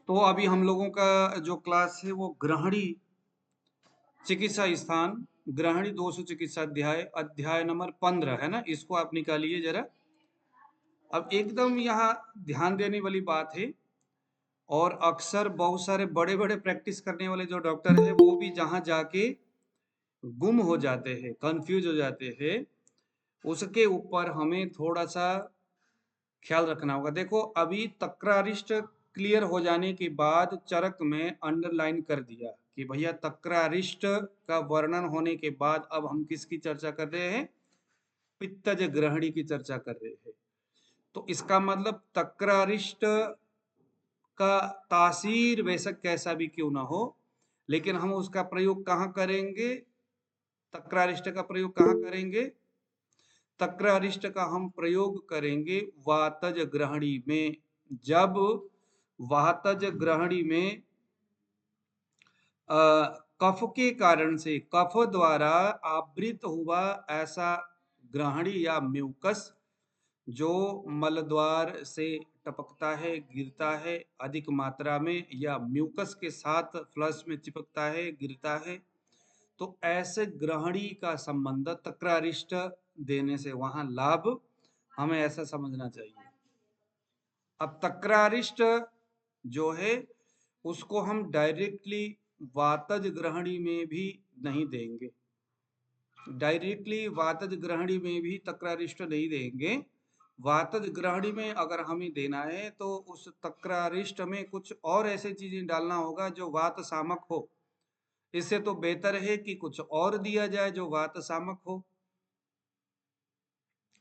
तो अभी हम लोगों का जो क्लास है वो ग्रहणी चिकित्सा स्थान ग्रहणी दोष चिकित्सा अध्याय अध्याय नंबर 15 है ना। इसको आप निकालिए जरा। अब एकदम यहाँ ध्यान देने वाली बात है, और अक्सर बहुत सारे बड़े बड़े प्रैक्टिस करने वाले जो डॉक्टर है वो भी जहाँ जाके गुम हो जाते हैं, कंफ्यूज हो जाते हैं, उसके ऊपर हमें थोड़ा सा ख्याल रखना होगा। देखो अभी तक्रारिष्ट क्लियर हो जाने के बाद चरक में अंडरलाइन कर दिया कि भैया तक्रारिष्ट का वर्णन होने के बाद अब हम किसकी चर्चा कर रहे हैं? पित्तज ग्रहणी की चर्चा कर रहे हैं। तो इसका मतलब तक्रारिष्ट का तासीर बेशक कैसा भी क्यों ना हो, लेकिन हम उसका प्रयोग कहाँ करेंगे? तक्रारिष्ट का प्रयोग कहाँ करेंगे? तक्रारिष्ट का हम प्रयोग करेंगे वातज ग्रहणी में। जब वातज ग्रहणी में कफ के कारण से, कफ द्वारा आवृत हुआ ऐसा ग्रहणी या म्यूकस जो मलद्वार से टपकता है, गिरता है अधिक मात्रा में, या म्यूकस के साथ फ्लश में चिपकता है, गिरता है, तो ऐसे ग्रहणी का संबंध तक्रारिष्ट देने से वहां लाभ, हमें ऐसा समझना चाहिए। अब तक्रारिष्ट जो है उसको हम डायरेक्टली वातज ग्रहणी में भी नहीं देंगे, डायरेक्टली वातज ग्रहणी में भी तक्रारिष्ट नहीं देंगे। वातज ग्रहणी में अगर हमें देना है तो उस तक्रारिष्ट में कुछ और ऐसी चीजें डालना होगा जो वात सामक हो। इससे तो बेहतर है कि कुछ और दिया जाए जो वात सामक हो,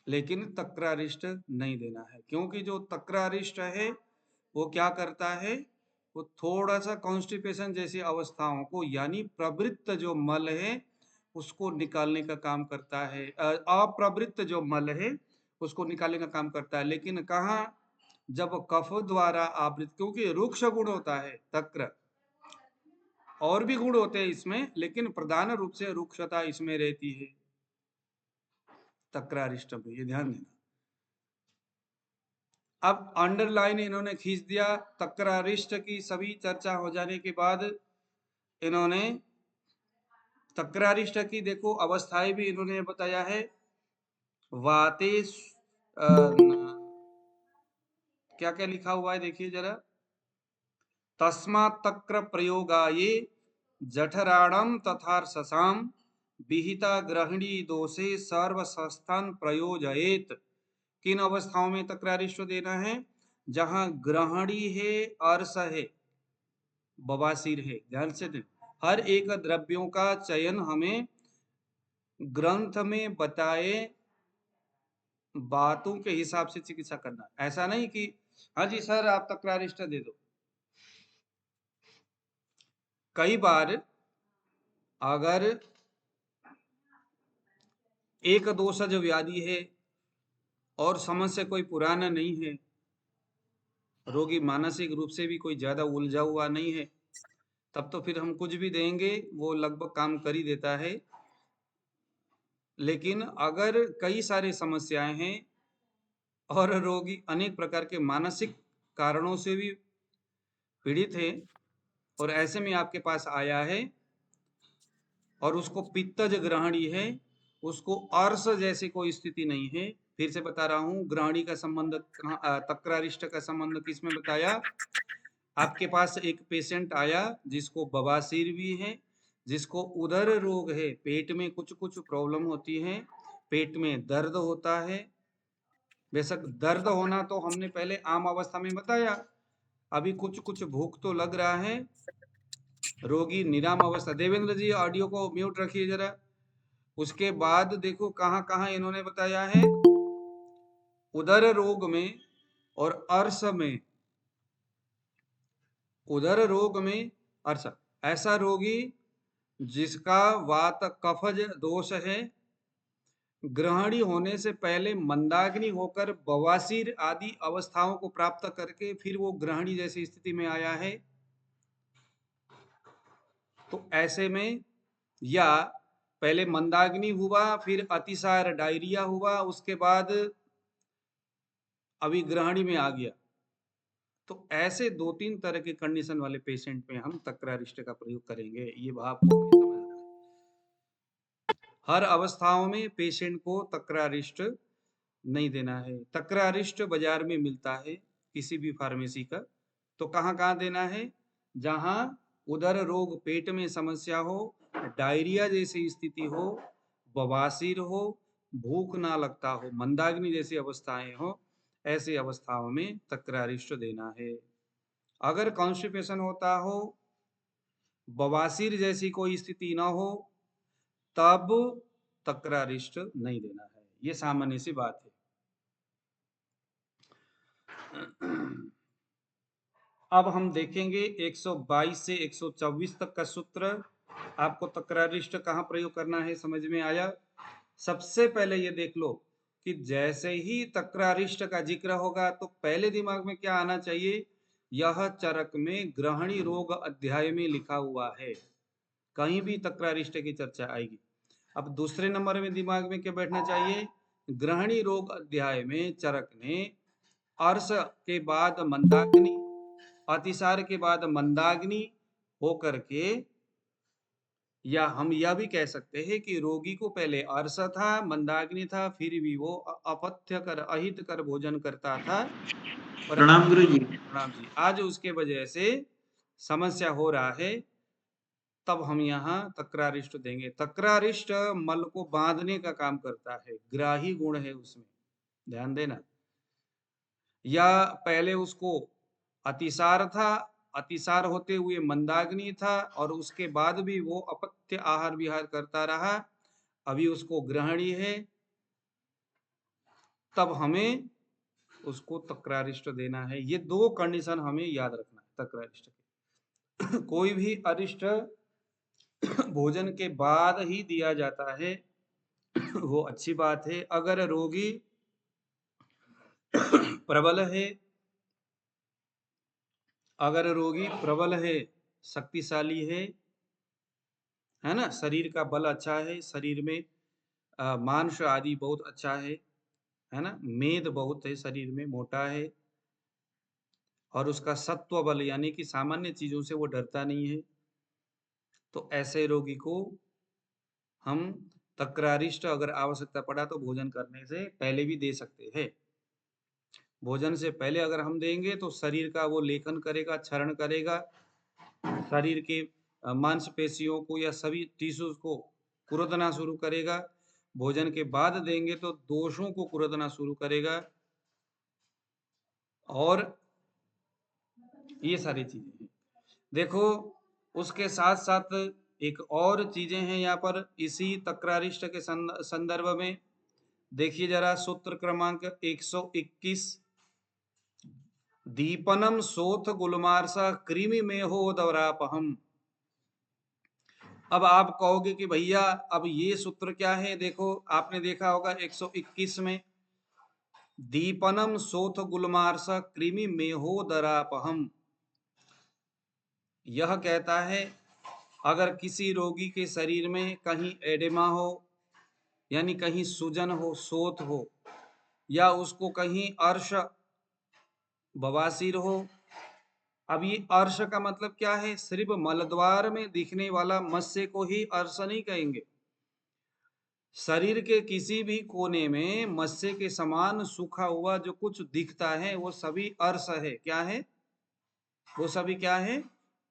लेकिन तक्रारिष्ट नहीं देना है, क्योंकि जो तक्रारिष्ट है वो क्या करता है? वो थोड़ा सा कॉन्स्टिपेशन जैसी अवस्थाओं को, यानी प्रवृत्त जो मल है उसको निकालने का काम करता है, अप्रवृत्त जो मल है उसको निकालने का काम करता है। लेकिन कहाँ? जब कफ द्वारा आवृत, क्योंकि रुक्ष गुण होता है तक्र, और भी गुण होते हैं इसमें, लेकिन प्रधान रूप से रुक्षता इसमें रहती है तक्रारिष्ट में, ये ध्यान देना। अब अंडरलाइन इन्होंने खींच दिया। तक्रारिष्ट की सभी चर्चा हो जाने के बाद इन्होंने तक्रारिष्ट की देखो अवस्थाएं भी इन्होंने बताया है। वाते क्या क्या लिखा हुआ है देखिए जरा। तस्मात् तक्र प्रयोगाये जठराणम तथा ससाम विहिता ग्रहणी दोषे सर्व संस्थान प्रयोजयेत। किन अवस्थाओं में तक्रारिष्ट देना है? जहां ग्रहणी है, अर्श है, बवासीर है। ध्यान से दें, हर एक द्रव्यों का चयन हमें ग्रंथ में बताए बातों के हिसाब से चिकित्सा करना। ऐसा नहीं कि हाँ जी सर आप तक्रारिष्ट दे दो। कई बार अगर एक दोषज व्याधि है और समस्या कोई पुराना नहीं है, रोगी मानसिक रूप से भी कोई ज्यादा उलझा हुआ नहीं है, तब तो फिर हम कुछ भी देंगे वो लगभग काम कर ही देता है। लेकिन अगर कई सारी समस्याएं हैं और रोगी अनेक प्रकार के मानसिक कारणों से भी पीड़ित है, और ऐसे में आपके पास आया है और उसको पित्तज ग्रहणी है, उसको अर्श जैसी कोई स्थिति नहीं है। फिर से बता रहा हूं, ग्रहणी का संबंध तक्रारिष्ट का संबंध किसमें बताया? आपके पास एक पेशेंट आया जिसको बवासीर भी है, जिसको उदर रोग है, पेट में कुछ कुछ प्रॉब्लम होती है, पेट में दर्द होता है। बेशक दर्द होना तो हमने पहले आम अवस्था में बताया, अभी कुछ कुछ भूख तो लग रहा है, रोगी निराम अवस्था। देवेंद्र जी ऑडियो को म्यूट रखिए जरा। उसके बाद देखो कहाँ कहाँ इन्होंने बताया है। उदर रोग में और अर्श में, उदर रोग में अर्श, ऐसा रोगी जिसका वात कफज दोष है, ग्रहणी होने से पहले मंदाग्नि होकर बवासीर आदि अवस्थाओं को प्राप्त करके फिर वो ग्रहणी जैसी स्थिति में आया है, तो ऐसे में, या पहले मंदाग्नि हुआ, फिर अतिसार डायरिया हुआ, उसके बाद अभी ग्रहणी में आ गया, तो ऐसे 2-3 तरह के कंडीशन वाले पेशेंट में हम तक्रारिष्ट का प्रयोग करेंगे। ये भाव को हमें समझना है। हर अवस्थाओं में पेशेंट को तक्रारिष्ट नहीं देना है। तक्रारिष्ट बाजार में मिलता है किसी भी फार्मेसी का। तो कहाँ कहाँ देना है? जहाँ उदर रोग, पेट में समस्या हो, डायरिया जैसी स्थिति हो, बवासीर हो, भूख ना लगता हो, मंदाग्नि जैसी अवस्थाएं हो, ऐसी अवस्थाओं में तक्रारिष्ट देना है। अगर कॉन्स्टिपेशन होता हो, बवासीर जैसी कोई स्थिति ना हो, तब तक्रारिष्ट नहीं देना है। ये सामान्य सी बात है। अब हम देखेंगे 122 से 124 तक का सूत्र। आपको तक्रारिष्ट कहाँ प्रयोग करना है समझ में आया? सबसे पहले ये देख लो कि जैसे ही तक्रारिष्ट का जिक्र होगा तो पहले दिमाग में क्या आना चाहिए? यह चरक में ग्रहणी रोग अध्याय में लिखा हुआ है। कहीं भी तक्रारिष्ट की चर्चा आएगी। अब दूसरे नंबर में दिमाग में क्या बैठना चाहिए? ग्रहणी रोग अध्याय में चरक ने अर्श के बाद मंदाग्नि, अतिसार के बाद मंदाग्नि होकर के, या हम यह भी कह सकते हैं कि रोगी को पहले अर्श था, मंदाग्नि था, फिर भी वो अपथ्य कर, अहित कर भोजन करता था। और प्रणाम गुरु जी। प्रणाम जी। आज उसके वजह से समस्या हो रहा है, तब हम यहाँ तक्रारिष्ट देंगे। तक्रारिष्ट मल को बांधने का काम करता है, ग्राही गुण है उसमें, ध्यान देना। या पहले उसको अतिसार था, अतिसार होते हुए मंदाग्नि था, और उसके बाद भी वो अपत्य आहार विहार करता रहा, अभी उसको ग्रहणी है, तब हमें उसको तक्रारिष्ट देना है। ये दो कंडीशन हमें याद रखना है तक्रारिष्ट के। कोई भी अरिष्ट भोजन के बाद ही दिया जाता है, वो अच्छी बात है। अगर रोगी प्रबल है, अगर रोगी प्रबल है, शक्तिशाली है ना, शरीर का बल अच्छा है, शरीर में मांस आदि बहुत अच्छा है ना, मेद बहुत है, शरीर में मोटा है, और उसका सत्व बल यानी कि सामान्य चीजों से वो डरता नहीं है, तो ऐसे रोगी को हम तक्रारिष्ट अगर आवश्यकता पड़ा तो भोजन करने से पहले भी दे सकते हैं। भोजन से पहले अगर हम देंगे तो शरीर का वो लेखन करेगा, क्षरण करेगा, शरीर के मांसपेशियों को या सभी टिश्यूज को कुरेदना शुरू करेगा। भोजन के बाद देंगे तो दोषों को कुरेदना शुरू करेगा, और ये सारी चीजें हैं। देखो, उसके साथ साथ एक और चीजें हैं यहाँ पर इसी तक्रारिष्ट के संदर्भ में। देखिए जरा सूत्र क्रमांक 121, दीपनम सोथ गुलमारसा कृमि में हो दौरापहम। अब आप कहोगे कि भैया अब ये सूत्र क्या है? देखो, आपने देखा होगा 121 में, दीपनम सोथ गुलमारसा कृमि में हो दरापहम। यह कहता है अगर किसी रोगी के शरीर में कहीं एडेमा हो, यानी कहीं सूजन हो, सोथ हो, या उसको कहीं अर्श, बवासीर हो। अब ये अर्श का मतलब क्या है? सिर्फ मलद्वार में दिखने वाला मत्स्य को ही अर्श नहीं कहेंगे। शरीर के किसी भी कोने में मत्स्य के समान सूखा हुआ जो कुछ दिखता है वो सभी अर्श है। क्या है वो? सभी क्या है?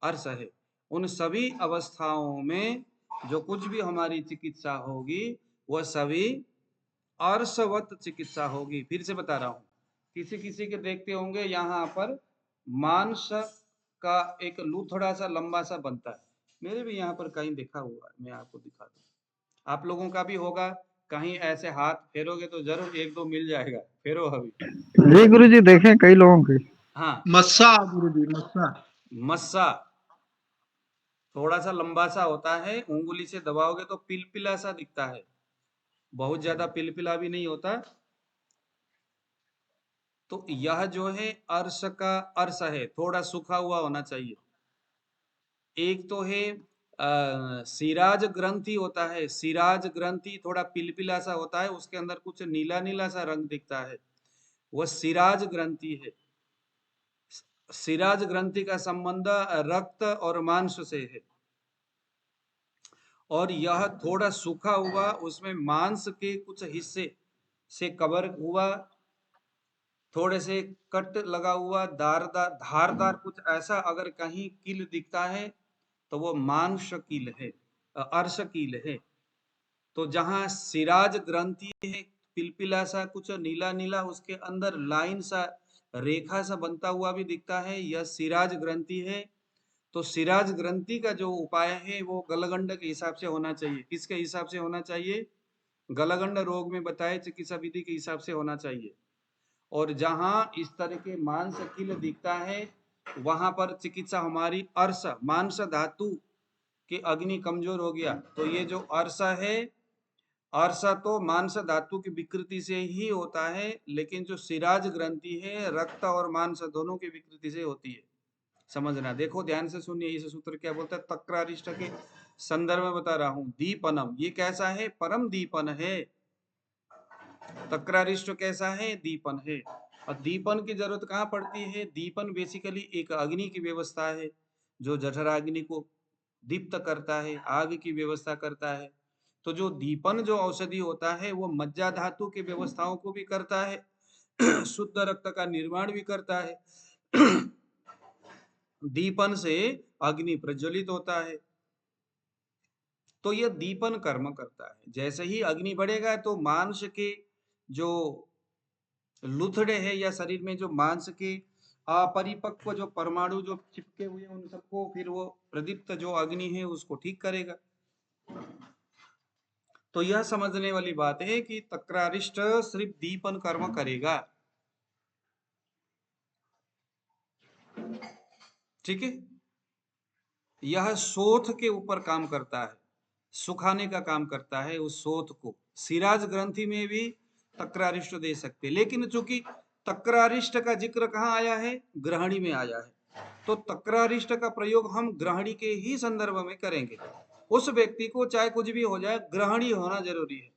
अर्श है। उन सभी अवस्थाओं में जो कुछ भी हमारी चिकित्सा होगी वह सभी अर्शवत चिकित्सा होगी। फिर से बता रहा हूं, किसी किसी के देखते होंगे यहाँ पर मांस का एक लूथड़ा सा लंबा सा बनता है, मेरे भी यहाँ पर कहीं देखा हुआ है, मैं आपको दिखा दूं। आप लोगों का भी होगा, कहीं ऐसे हाथ फेरोगे तो जरूर एक दो मिल जाएगा। फेरो अभी। जी गुरु जी, देखे कई लोगों के। हाँ, मस्सा गुरु जी, मस्सा। मस्सा थोड़ा सा लंबा सा होता है, उंगली से दबाओगे तो पिलपिला सा दिखता है, बहुत ज्यादा पिलपिला भी नहीं होता। तो यह जो है अर्श का अर्श है, थोड़ा सूखा हुआ होना चाहिए। एक तो है सिराज ग्रंथि होता है, सिराज ग्रंथि थोड़ा पिलपिला सा होता है, उसके अंदर कुछ नीला नीला सा रंग दिखता है, वह सिराज ग्रंथि है। सिराज ग्रंथि का संबंध रक्त और मांस से है, और यह थोड़ा सूखा हुआ, उसमें मांस के कुछ हिस्से से कवर हुआ, थोड़े से कट लगा हुआ, धारदार कुछ ऐसा अगर कहीं कील दिखता है तो वो मांस कील है, अर्श कील है। तो जहां सिराज ग्रंथि है, पिलपिला सा कुछ नीला नीला, उसके अंदर लाइन सा रेखा सा बनता हुआ भी दिखता है, यह सिराज ग्रंथि है। तो सिराज ग्रंथि का जो उपाय है वो गलगंड के हिसाब से होना चाहिए। किसके हिसाब से होना चाहिए? गलगंड रोग में बताए चिकित्सा विधि के हिसाब से होना चाहिए। और जहां इस तरह के मांस कील दिखता है वहां पर चिकित्सा हमारी अर्श मांस धातु के अग्नि कमजोर हो गया, तो ये जो अर्शा है, अर्शा तो मांस धातु की विकृति से ही होता है, लेकिन जो सिराज ग्रंथि है रक्त और मांस दोनों की विकृति से होती है। समझना, देखो ध्यान से सुनिए, इस सूत्र क्या बोलता है, तक्रारिष्ट के संदर्भ में बता रहा हूं। दीपनम, ये कैसा है? परम दीपन है। तक्रारिष्ट कैसा है? दीपन है। और दीपन की जरूरत कहाँ पड़ती है? दीपन बेसिकली एक अग्नि की व्यवस्था है, जो जठराग्नि को दीप्त करता है, आग की व्यवस्था करता है। तो जो दीपन जो औषधि होता है वो मज्जा धातु की व्यवस्थाओं को भी करता है शुद्ध रक्त का निर्माण भी करता है दीपन से अग्नि प्रज्वलित होता है, तो यह दीपन कर्म करता है। जैसे ही अग्नि बढ़ेगा तो मांस के जो लुथड़े हैं या शरीर में जो मांस के अपरिपक्व जो परमाणु जो चिपके हुए हैं उन सबको फिर वो प्रदीप्त जो अग्नि है उसको ठीक करेगा। तो यह समझने वाली बात है कि तक्रारिष्ट सिर्फ दीपन कर्म करेगा। ठीक है, यह शोथ के ऊपर काम करता है, सुखाने का काम करता है उस शोथ को। सिराज ग्रंथि में भी तक्रारिष्ट दे सकते, लेकिन चूंकि तक्रारिष्ट का जिक्र कहाँ आया है? ग्रहणी में आया है, तो तक्रारिष्ट का प्रयोग हम ग्रहणी के ही संदर्भ में करेंगे। उस व्यक्ति को चाहे कुछ भी हो जाए, ग्रहणी होना जरूरी है।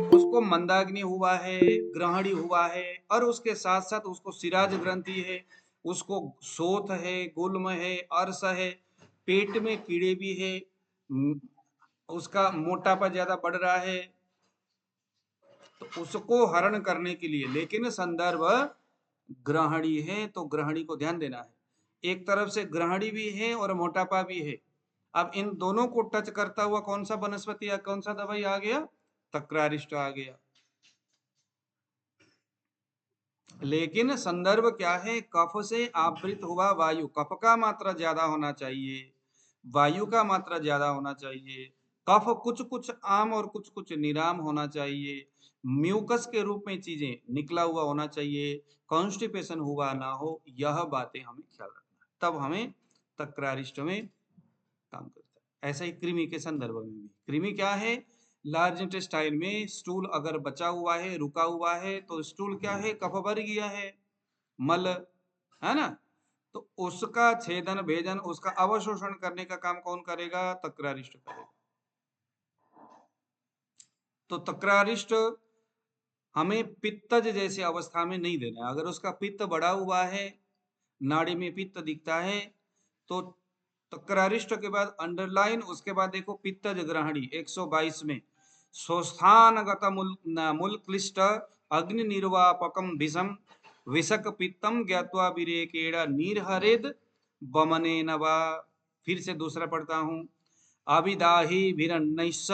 उसको मंदाग्नि हुआ है, ग्रहणी हुआ है, और उसके साथ साथ उसको सिराज ग्रंथि है, उसको शोथ है, गुल्म है, अर्श है, पेट में कीड़े भी है, उसका मोटापा ज्यादा बढ़ रहा है, तो उसको हरण करने के लिए, लेकिन संदर्भ ग्रहणी है, तो ग्रहणी को ध्यान देना है। एक तरफ से ग्रहणी भी है और मोटापा भी है। अब इन दोनों को टच करता हुआ कौन सा वनस्पति या कौन सा दवाई आ गया? तक्रारिष्ट आ गया। लेकिन संदर्भ क्या है? कफ से आवृत हुआ वायु, कफ का मात्रा ज्यादा होना चाहिए, वायु का मात्रा ज्यादा होना चाहिए, कफ कुछ कुछ आम और कुछ कुछ निराम होना चाहिए, म्यूकस के रूप में चीजें निकला हुआ होना चाहिए, कॉन्स्टिपेशन हुआ ना हो, यह बातें हमें ख्याल रखना है, तब हमें तक्रारिष्ट में काम करता है। ऐसा ही कृमि के संदर्भ में भी, कृमि क्या है? लार्ज इंटेस्टाइन में स्टूल अगर बचा हुआ है, रुका हुआ है, तो स्टूल क्या है? कफ भर गया है, मल है ना, तो उसका छेदन भेदन, उसका अवशोषण करने का काम कौन करेगा? तक्रारिष्ट करेगा। तो तक्रारिष्ट हमें पित्तज जैसी अवस्था में नहीं देना है। अगर उसका पित्त बढ़ा हुआ है, नाड़ी में पित्त दिखता है, तो तक्रारिष्ट के बाद अंडरलाइन, उसके बाद देखो पित्तज ग्रहणी 122 में, स्वस्थानगत मूल क्लिष्ट अग्नि निर्वापकम विषम विषक पित्तम ज्ञात्वा विरेकेण नीरहरेद बमने नवा। फिर से दूसरा पढ़ता हूं, अभिदाही भिरन्नैश्च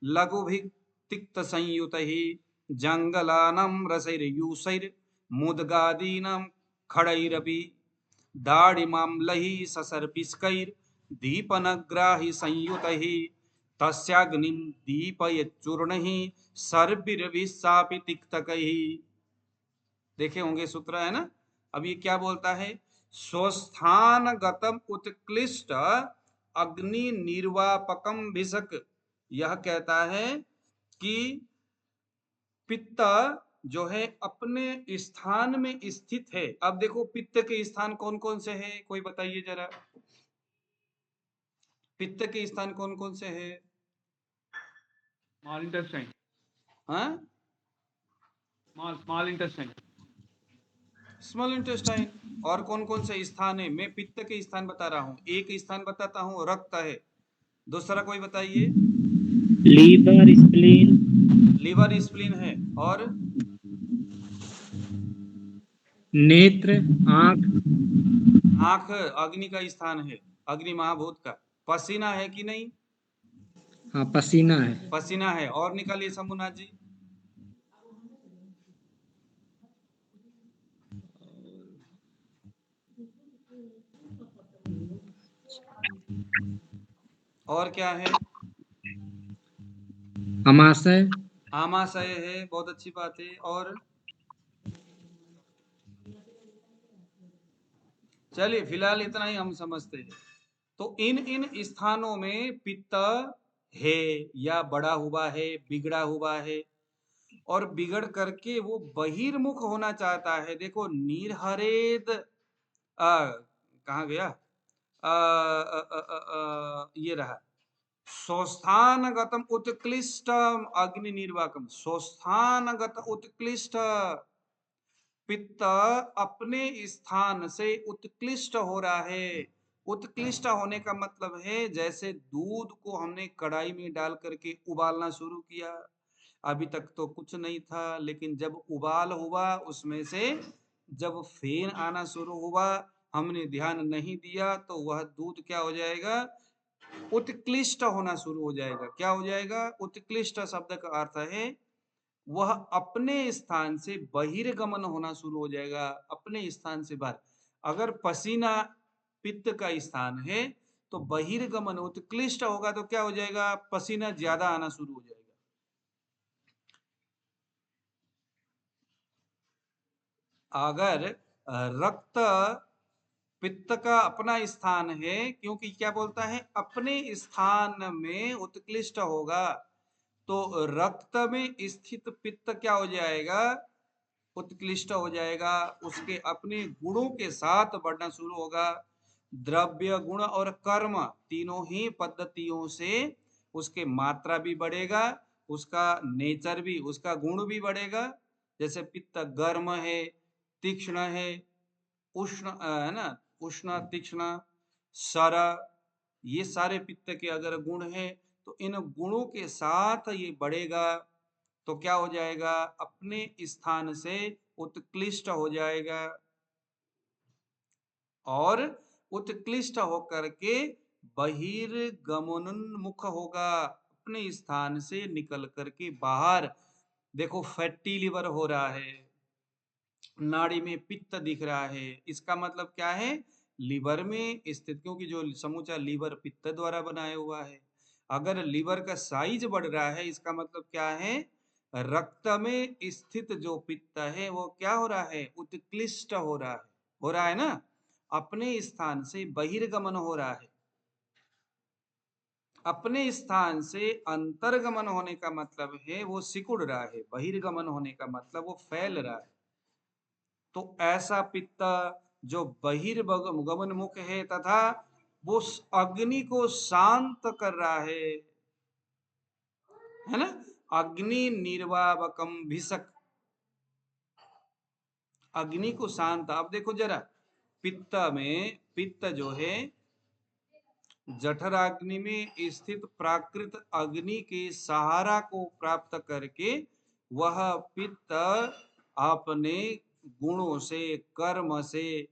लघुभिक्तिक्त संयुतहि जंगलानां रसैर्यूसैर्मुद्गादीनां खड़ैरपि दाढिमाम्लैः ससर्पिष्कैर्दीपनग्राहि संयुतैः तस्याग्निं दीपयच्चूर्णैः सर्पिरभिस्सापि तिक्तकैः। देखे होंगे सूत्र, है ना। अब ये क्या बोलता है? स्वस्थानगतम उत्कृष्ट अग्नि निर्वापकम भिषक, यह कहता है कि पित्त जो है अपने स्थान में स्थित है। अब देखो पित्त के स्थान कौन कौन से हैं, कोई बताइए जरा, पित्त के स्थान कौन कौन से हैं? स्मॉल इंटेस्टाइन, हाँ, स्मॉल इंटेस्टाइन, स्मॉल इंटेस्टाइन, और कौन कौन से स्थान है? मैं पित्त के स्थान बता रहा हूँ। एक स्थान बताता हूँ, रक्त है। दूसरा कोई बताइए। लीवर, स्प्लीन, लीवर, स्प्लीन है। और नेत्र, आंख, आंख अग्नि का स्थान है, अग्नि महाभूत का। पसीना है कि नहीं? हाँ पसीना है। पसीना है। और निकालिए शंभुनाथ जी। और क्या है? अमाशय, आमाशय है, बहुत अच्छी बात है। और चलिए फिलहाल इतना ही हम समझते हैं। तो इन इन स्थानों में पित्त है या बढ़ा हुआ है, बिगड़ा हुआ है, और बिगड़ करके वो बहिर्मुख होना चाहता है। देखो नीरहरेद कहाँ गया? ये रहा, स्वस्थानगतम उत्कृष्टम अग्नि निर्वाकम। स्वस्थानगत उत्कृष्ट पित्त अपने स्थान से उत्कृष्ट हो रहा है। उत्कृष्ट होने का मतलब है जैसे दूध को हमने कढ़ाई में डाल करके उबालना शुरू किया, अभी तक तो कुछ नहीं था, लेकिन जब उबाल हुआ उसमें से जब फेन आना शुरू हुआ, हमने ध्यान नहीं दिया तो वह दूध क्या हो जाएगा? उत्कृष्ट होना शुरू हो जाएगा। क्या हो जाएगा? उत्कृष्ट शब्द का अर्थ है वह अपने स्थान से बहिर्गमन होना शुरू हो जाएगा, अपने स्थान से बाहर। अगर पसीना पित्त का स्थान है तो बहिर्गमन उत्कृष्ट होगा तो क्या हो जाएगा? पसीना ज्यादा आना शुरू हो जाएगा। अगर रक्त पित्त का अपना स्थान है, क्योंकि क्या बोलता है? अपने स्थान में उत्कृष्ट होगा, तो रक्त में स्थित पित्त क्या हो जाएगा? उत्कृष्ट हो जाएगा। उसके अपने गुणों के साथ बढ़ना शुरू होगा। द्रव्य, गुण और कर्म तीनों ही पद्धतियों से उसके मात्रा भी बढ़ेगा, उसका नेचर भी, उसका गुण भी बढ़ेगा। जैसे पित्त गर्म है, तीक्ष्ण है, उष्ण है ना, उष्ण, तीक्ष्ण, सर, ये सारे पित्त के अगर गुण हैं तो इन गुणों के साथ ये बढ़ेगा, तो क्या हो जाएगा? अपने स्थान से उत्कृष्ट हो जाएगा, और उत्कृष्ट होकर के बहिर्गमनोन्मुख होगा, अपने स्थान से निकल करके बाहर। देखो फैटी लिवर हो रहा है, नाड़ी में पित्त दिख रहा है, इसका मतलब क्या है? लीवर में स्थित, क्योंकि जो समूचा लीवर पित्त द्वारा बनाया हुआ है। अगर लीवर का साइज बढ़ रहा है, इसका मतलब क्या है? रक्त में स्थित जो पित्त है वो क्या हो रहा है? उत्कृष्ट हो रहा है। हो रहा है ना, अपने स्थान से बहिर्गमन हो रहा है। अपने स्थान से अंतर्गमन होने का मतलब है वो सिकुड़ रहा है, बहिर्गमन होने का मतलब वो फैल रहा है। तो ऐसा पित्त जो बहिर्गमन मुख है तथा वो अग्नि को शांत कर रहा है ना? अग्नि निर्वापकम भिषक, अग्नि को शांत। अब देखो जरा, पित्त में, पित्त जो है जठराग्नि में स्थित प्राकृत अग्नि के सहारा को प्राप्त करके वह पित्त अपने गुणों से, कर्म से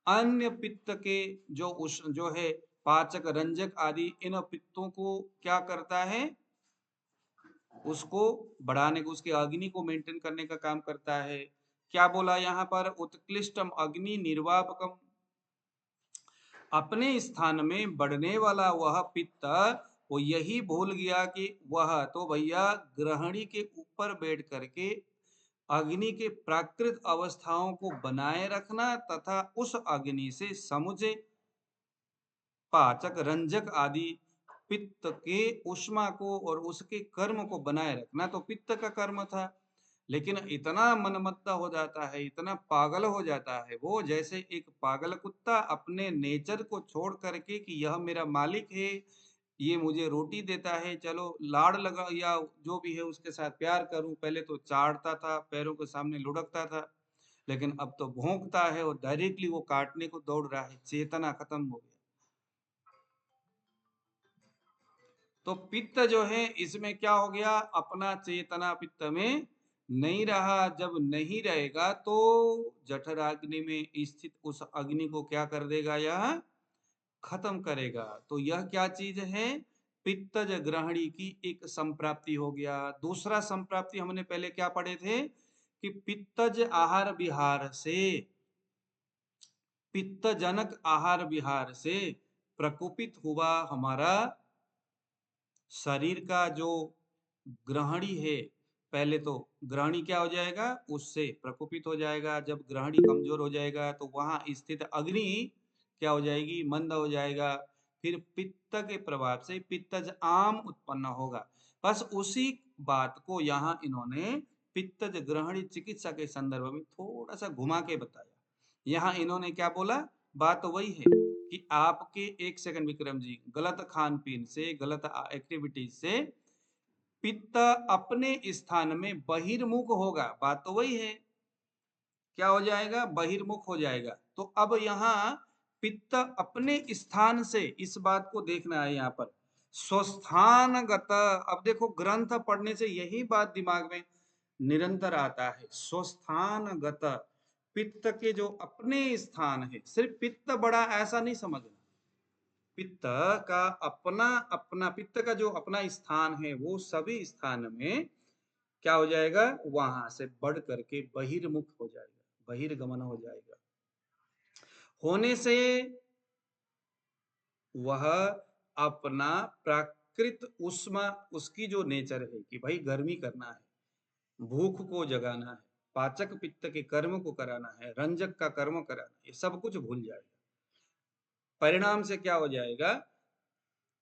अन्य पित्त के जो है पाचक, रंजक आदि, इन पित्तों को क्या करता है? उसको बढ़ाने को, उसके अग्नि को मेंटेन करने का काम करता है। क्या बोला यहाँ पर? उत्कृष्टम अग्नि निर्वापकम। अपने स्थान में बढ़ने वाला वह पित्त वो यही भूल गया कि वह तो भैया ग्रहणी के ऊपर बैठ करके अग्नि के प्राकृत अवस्थाओं को बनाए रखना तथा उस अग्नि से समुचे पाचक, रंजक आदि पित्त के ऊष्मा को और उसके कर्म को बनाए रखना तो पित्त का कर्म था। लेकिन इतना मनमत्ता हो जाता है, इतना पागल हो जाता है वो, जैसे एक पागल कुत्ता अपने नेचर को छोड़ करके कि यह मेरा मालिक है, ये मुझे रोटी देता है, चलो लाड़ लगा या जो भी है उसके साथ प्यार करूं। पहले तो चाटता था, पैरों के सामने लुढ़कता था, लेकिन अब तो भोंकता है और डायरेक्टली वो काटने को दौड़ रहा है, चेतना खत्म हो गया। तो पित्त जो है इसमें क्या हो गया, अपना चेतना पित्त में नहीं रहा। जब नहीं रहेगा तो जठराग्नि में स्थित उस अग्नि को क्या कर देगा, यह खत्म करेगा। तो यह क्या चीज है, पित्तज ग्रहणी की एक संप्राप्ति हो गया। दूसरा संप्राप्ति हमने पहले क्या पढ़े थे कि पित्तज आहार विहार से, पित्तजनक आहार विहार से प्रकोपित हुआ हमारा शरीर का जो ग्रहणी है, पहले तो ग्रहणी क्या हो जाएगा, उससे प्रकोपित हो जाएगा। जब ग्रहणी कमजोर हो जाएगा तो वहां स्थित अग्नि क्या हो जाएगी, मंद हो जाएगा। फिर पित्त के प्रभाव से पित्तज आम उत्पन्न होगा। बस उसी बात को यहाँ इन्होंने पित्तज ग्रहणी चिकित्सा के संदर्भ में थोड़ा सा घुमा के बताया। यहाँ इन्होंने क्या बोला, बात तो वही है कि आपके, एक सेकंड विक्रम जी, गलत खान पीन से, गलत एक्टिविटीज से पित्त अपने स्थान में बहिर्मुख होगा। बात तो वही है, क्या हो जाएगा, बहिर्मुख हो जाएगा। तो अब यहाँ पित्त अपने स्थान से, इस बात को देखना है यहाँ पर, स्वस्थानगत। अब देखो ग्रंथ पढ़ने से यही बात दिमाग में निरंतर आता है, स्वस्थानगत। पित्त के जो अपने स्थान है, सिर्फ पित्त बड़ा ऐसा नहीं समझना, पित्त का अपना अपना, पित्त का जो अपना स्थान है वो सभी स्थान में क्या हो जाएगा, वहां से बढ़ करके बहिर्मुख हो जाएगा, बहिर्गमन हो जाएगा। होने से वह अपना प्राकृत उष्मा, उसकी जो नेचर है कि भाई गर्मी करना है, भूख को जगाना है, पाचक पित्त के कर्म को कराना है, रंजक का कर्म कराना है, ये सब कुछ भूल जाएगा। परिणाम से क्या हो जाएगा,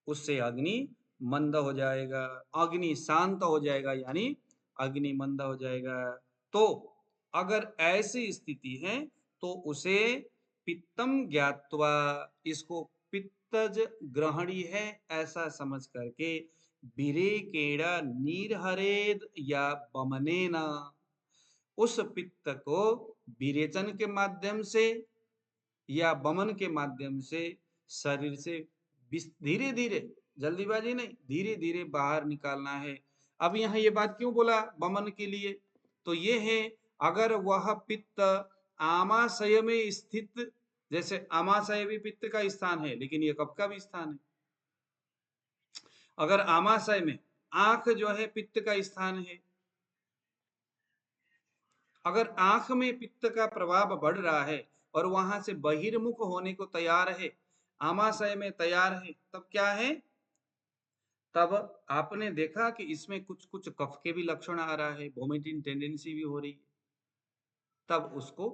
उससे अग्नि मंद हो जाएगा, अग्नि शांत हो जाएगा, यानी अग्नि मंद हो जाएगा। तो अगर ऐसी स्थिति है तो उसे पित्तम ज्ञात्वा, इसको पित्तज ग्रहणी है ऐसा समझ करके, विरेकेण नीरहरेद या बमनेना, उस पित्त को विरेचन के माध्यम से या बमन के माध्यम से शरीर से धीरे धीरे, जल्दीबाजी नहीं, धीरे धीरे बाहर निकालना है। अब यहाँ ये बात क्यों बोला बमन के लिए, तो ये है, अगर वह पित्त आमाशय में स्थित, जैसे आमाशय भी पित्त का स्थान है लेकिन ये कफ का भी स्थान है। अगर आमाशय में आंख जो है पित्त का स्थान है, अगर आंख में पित्त का प्रभाव बढ़ रहा है और वहां से बहिर्मुख होने को तैयार है, आमाशय में तैयार है, तब क्या है, तब आपने देखा कि इसमें कुछ कुछ कफ के भी लक्षण आ रहा है, वोमिटिंग टेंडेंसी भी हो रही है। तब उसको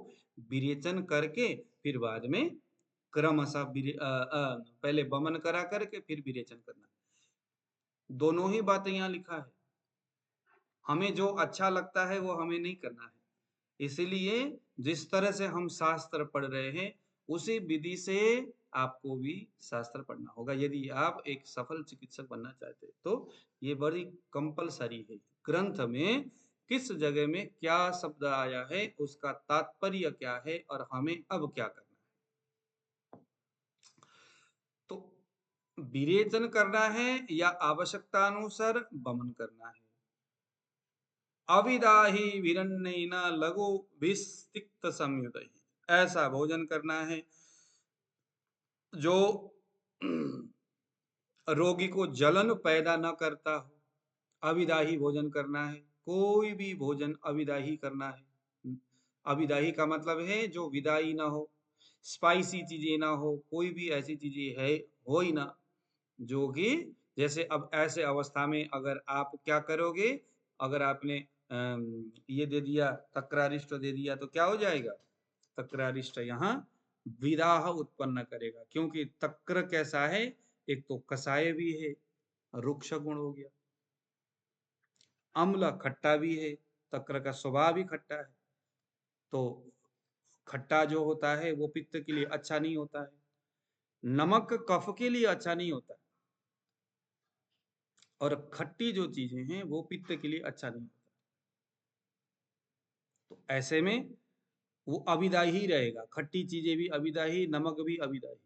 विरेचन करके फिर बाद में क्रमशः पहले वमन करा करके फिर विरेचन करना। दोनों ही बातें यहाँ लिखा है। हमें जो अच्छा लगता है वो हमें नहीं करना है। इसीलिए जिस तरह से हम शास्त्र पढ़ रहे हैं उसी विधि से आपको भी शास्त्र पढ़ना होगा, यदि आप एक सफल चिकित्सक बनना चाहते हैं। तो ये बड़ी कंपलसरी है, ग्रंथ में किस जगह में क्या शब्द आया है, उसका तात्पर्य क्या है और हमें अब क्या करना है। तो विरेचन करना है या आवश्यकतानुसार वमन करना है। अविदाही विरण्येन लघु विस्तिक्त संयुत, ऐसा भोजन करना है जो रोगी को जलन पैदा न करता हो। अविदाही भोजन करना है, कोई भी भोजन अविदाही करना है। अविदाही का मतलब है जो विदाई ना हो, स्पाइसी चीजें ना हो, कोई भी ऐसी चीजें है हो ही ना, जो कि जैसे अब ऐसे अवस्था में अगर आप क्या करोगे, अगर आपने ये दे दिया, तक्रारिष्ट दे दिया, तो क्या हो जाएगा, तक्रारिष्ट यहाँ विदाह उत्पन्न करेगा। क्योंकि तक्र कैसा है, एक तो कसाय भी है, रुक्ष गुण हो गया, अम्ल खट्टा भी है, तक्र का स्वभाव भी खट्टा है। तो खट्टा जो होता है वो पित्त के लिए अच्छा नहीं होता है, नमक कफ के लिए अच्छा नहीं होता है, और खट्टी जो चीजें हैं वो पित्त के लिए अच्छा नहीं होता। तो ऐसे में वो अविदाही रहेगा, खट्टी चीजें भी अविदाही, नमक भी अविदाही।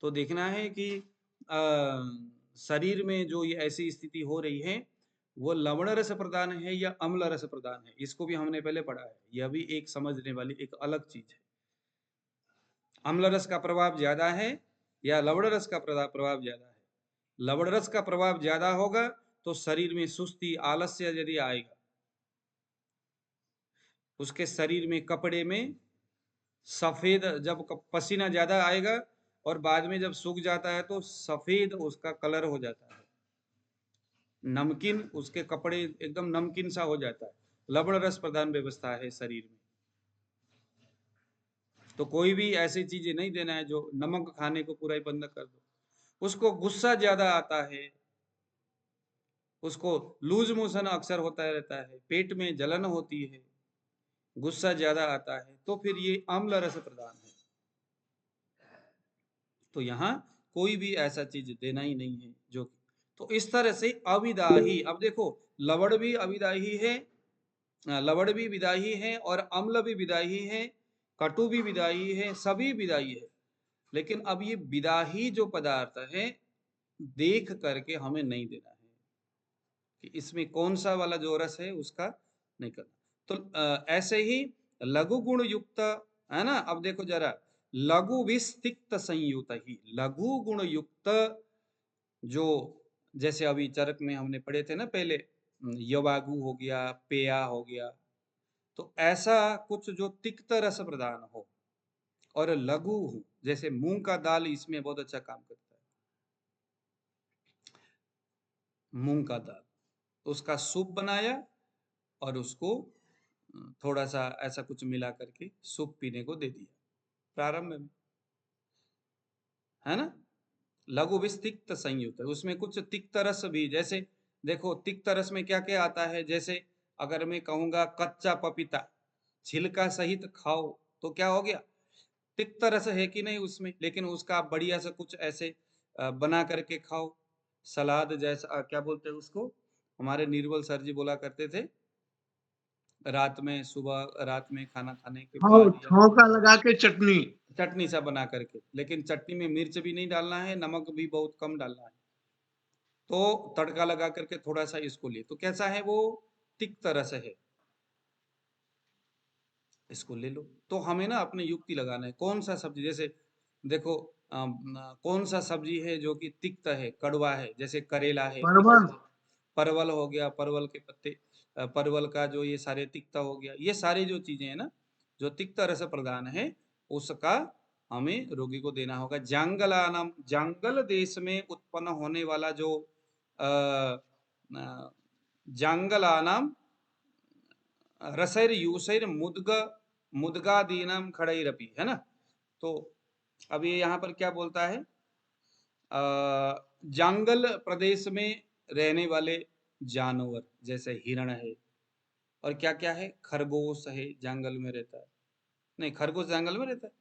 तो देखना है कि शरीर में जो ये ऐसी स्थिति हो रही है वो लवण रस प्रदान है या अम्ल रस प्रदान है, इसको भी हमने पहले पढ़ा है। यह भी एक समझने वाली एक अलग चीज है। अम्ल रस का प्रभाव ज्यादा है या लवण रस का प्रभाव ज्यादा है? लवण रस का प्रभाव ज्यादा होगा तो शरीर में सुस्ती, आलस्य यदि आएगा, उसके शरीर में, कपड़े में सफेद, जब पसीना ज्यादा आएगा और बाद में जब सूख जाता है तो सफेद उसका कलर हो जाता है, नमकीन, उसके कपड़े एकदम नमकीन सा हो जाता है। लवण रस प्रधान व्यवस्था है शरीर में। तो कोई भी ऐसी चीजें नहीं देना है जो नमक खाने को पूरा ही बंद कर दो। उसको गुस्सा ज्यादा आता है, उसको लूज मोशन अक्सर होता रहता है, पेट में जलन होती है, गुस्सा ज्यादा आता है, तो फिर ये अम्ल रस प्रदान है। तो यहाँ कोई भी ऐसा चीज देना ही नहीं है जो, तो इस तरह से अविदाही। अब देखो लवण भी अविदाही है, लवण भी विदाही है और अम्ल भी विदाही है, कटु भी विदाही है, सभी विदाही है। लेकिन अब ये विदाही जो पदार्थ है देख करके हमें नहीं देना है कि इसमें कौन सा वाला जो रस है उसका नहीं करना। तो ऐसे ही लघु गुण युक्त है ना। अब देखो जरा, लघु विस्तिक्त संयुत ही, लघु गुण युक्त जो, जैसे अभी चरक में हमने पढ़े थे ना पहले, यवागु हो गया, पेया हो गया, तो ऐसा कुछ जो तिक्त रस प्रदान हो और लघु हो, जैसे मूंग का दाल इसमें बहुत अच्छा काम करता है। मूंग का दाल, उसका सूप बनाया और उसको थोड़ा सा ऐसा कुछ मिला करके सूप पीने को दे दिया प्रारंभ में, है ना। लघु विस्तिक्त संयुक्त है, उसमें कुछ तिक्त रस भी, जैसे देखो तिक्त रस में क्या क्या आता है। जैसे अगर मैं कहूंगा कच्चा पपीता छिलका सहित खाओ तो क्या हो गया, तिक्त रस है कि नहीं उसमें, लेकिन उसका बढ़िया से कुछ ऐसे बना करके खाओ, सलाद जैसा, क्या बोलते हैं उसको, हमारे निर्मल सर जी बोला करते थे, रात में, सुबह रात में खाना खाने के बाद या छौंका लगा के चटनी। चटनी सा बना करके, लेकिन चटनी में मिर्च भी नहीं डालना है, नमक भी बहुत कम डालना है, तो तड़का लगा करके थोड़ा सा इसको लिए तो कैसा है वो, तिक्त रस है, इसको ले लो। तो हमें ना अपने युक्ति लगाना है, कौन सा सब्जी, जैसे देखो कौन सा सब्जी है जो कि तिक्त है, कड़वा है, जैसे करेला है, परवल। परवल हो गया, परवल के पत्ते, परवल का जो ये सारे तिक्ता हो गया, ये सारी जो चीजें हैं ना जो तिक्त रस प्रदान है, उसका हमें रोगी को देना होगा। जांगलानाम, जांगल देश में उत्पन्न होने वाला जो जांगलानाम रसैर यूसैर मुद्ग मुद्गादीनाम खड़ैरपि, है ना। तो अब ये यहाँ पर क्या बोलता है, जंगल प्रदेश में रहने वाले जानवर, जैसे हिरण है और क्या क्या है, खरगोश है, जंगल में रहता है। नहीं, खरगोश जंगल में रहता है,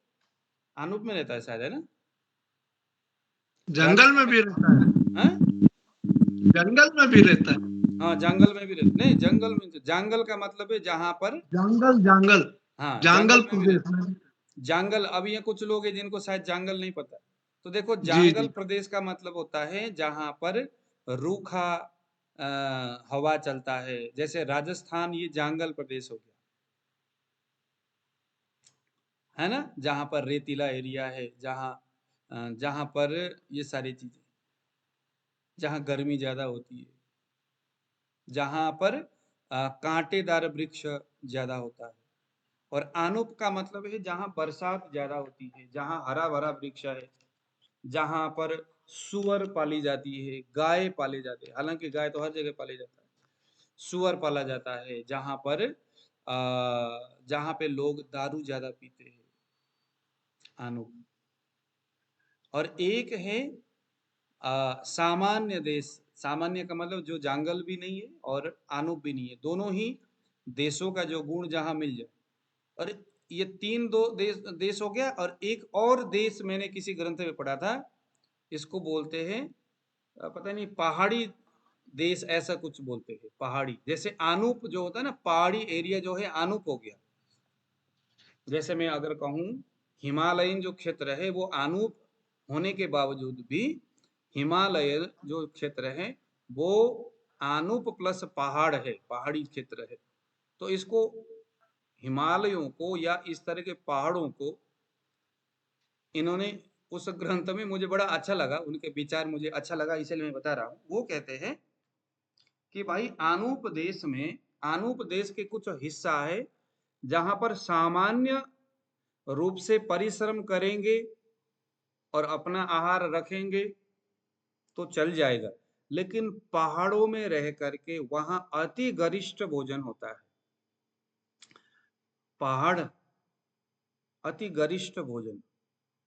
अनूप में रहता है शायद, है ना, जंगल में भी रहता है, हाँ जंगल में भी रहता है। हाँ, जंगल में भी रहता, नहीं जंगल में, जंगल का मतलब है जहां पर, जंगल जंगल हाँ जंगल जंगल में भी प्रदेश रहता में। है। जंगल, अब ये कुछ लोग हैं जिनको शायद जंगल नहीं पता, तो देखो जी जंगल जी। प्रदेश का मतलब होता है जहां पर रूखा हवा चलता है, जैसे राजस्थान ये जंगल प्रदेश हो गया, है ना, जहां पर रेतीला एरिया है, जहां पर ये सारी चीजें, जहां गर्मी ज्यादा होती है, जहां पर कांटेदार वृक्ष ज्यादा होता है। और आनुप का मतलब है जहां बरसात ज्यादा होती है, जहां हरा भरा वृक्ष है, जहां पर सुअर पाली जाती है, गाय पाले जाते हैं, हालांकि गाय तो हर जगह पाले जाता है, सुअर पाला जाता है, जहां पे लोग दारू ज्यादा पीते हैं, आनुप। और एक है सामान्य देश, सामान्य का मतलब जो जंगल भी नहीं है और आनुप भी नहीं है, दोनों ही देशों का जो गुण जहां मिल जाए। और ये तीन दो देश हो गया, और एक और देश मैंने किसी ग्रंथ में पढ़ा था, इसको बोलते हैं पता नहीं, पहाड़ी देश ऐसा कुछ बोलते हैं, पहाड़ी, जैसे आनूप जो होता है ना, पहाड़ी एरिया जो है आनूप हो गया, जैसे मैं अगर कहूं हिमालयन जो क्षेत्र है वो आनूप होने के बावजूद भी हिमालय जो क्षेत्र है वो आनूप प्लस पहाड़ है, पहाड़ी क्षेत्र है। तो इसको हिमालयों को या इस तरह के पहाड़ों को इन्होंने उस ग्रंथ में मुझे बड़ा अच्छा लगा, उनके विचार मुझे अच्छा लगा, इसलिए मैं बता रहा हूं। वो कहते हैं कि भाई आनूप देश में, आनूप देश के कुछ हिस्सा है जहां पर सामान्य रूप से परिश्रम करेंगे और अपना आहार रखेंगे तो चल जाएगा, लेकिन पहाड़ों में रह करके वहां अति गरिष्ठ भोजन होता है। पहाड़ अति गरिष्ठ भोजन,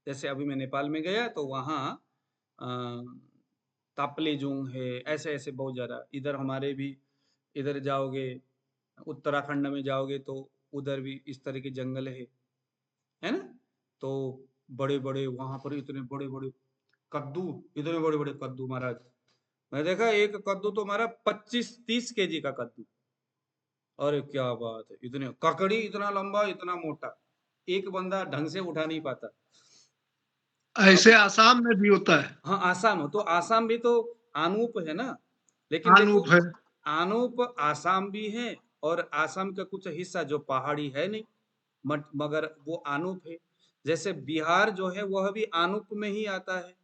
जैसे अभी मैं नेपाल में गया तो वहाँ तापलेजुंग है, ऐसे ऐसे बहुत ज़्यादा। इधर हमारे भी इधर जाओगे उत्तराखंड में जाओगे तो उधर भी इस तरह के जंगल है ना। तो बड़े बड़े वहां पर इतने बड़े बड़े कद्दू, इतने बड़े बड़े कद्दू महाराज। मैं देखा एक कद्दू तो हमारा 25-30 केजी का कद्दू। अरे क्या बात है, इतने ककड़ी इतना लंबा इतना मोटा, एक बंदा ढंग से उठा नहीं पाता। ऐसे अब आसाम में भी होता है। हाँ आसाम हो तो आसाम भी तो आनूप है ना, लेकिन देखो आनूप है। आनूप आसाम भी है और आसाम का कुछ हिस्सा जो पहाड़ी है नहीं, मगर वो आनूप है। जैसे बिहार जो है वह भी आनूप में ही आता है,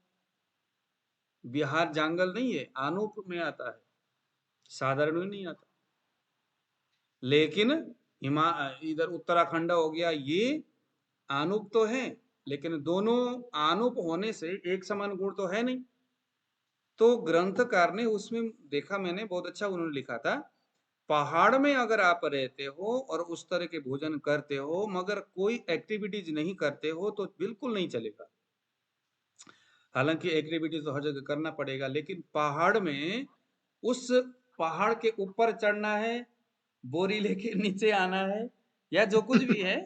बिहार जंगल नहीं है, आनूप में आता है, साधारण में नहीं आता। लेकिन इधर उत्तराखंड हो गया, ये आनूप तो है, लेकिन दोनों आनूप होने से एक समान गुण तो है नहीं। तो ग्रंथकार ने उसमें देखा मैंने, बहुत अच्छा उन्होंने लिखा था, पहाड़ में अगर आप रहते हो और उस तरह के भोजन करते हो मगर कोई एक्टिविटीज नहीं करते हो तो बिल्कुल नहीं चलेगा। हालांकि एक्टिविटीज तो हर जगह करना पड़ेगा, लेकिन पहाड़ में उस पहाड़ के ऊपर चढ़ना है, बोरी लेके नीचे आना है, या जो कुछ भी है,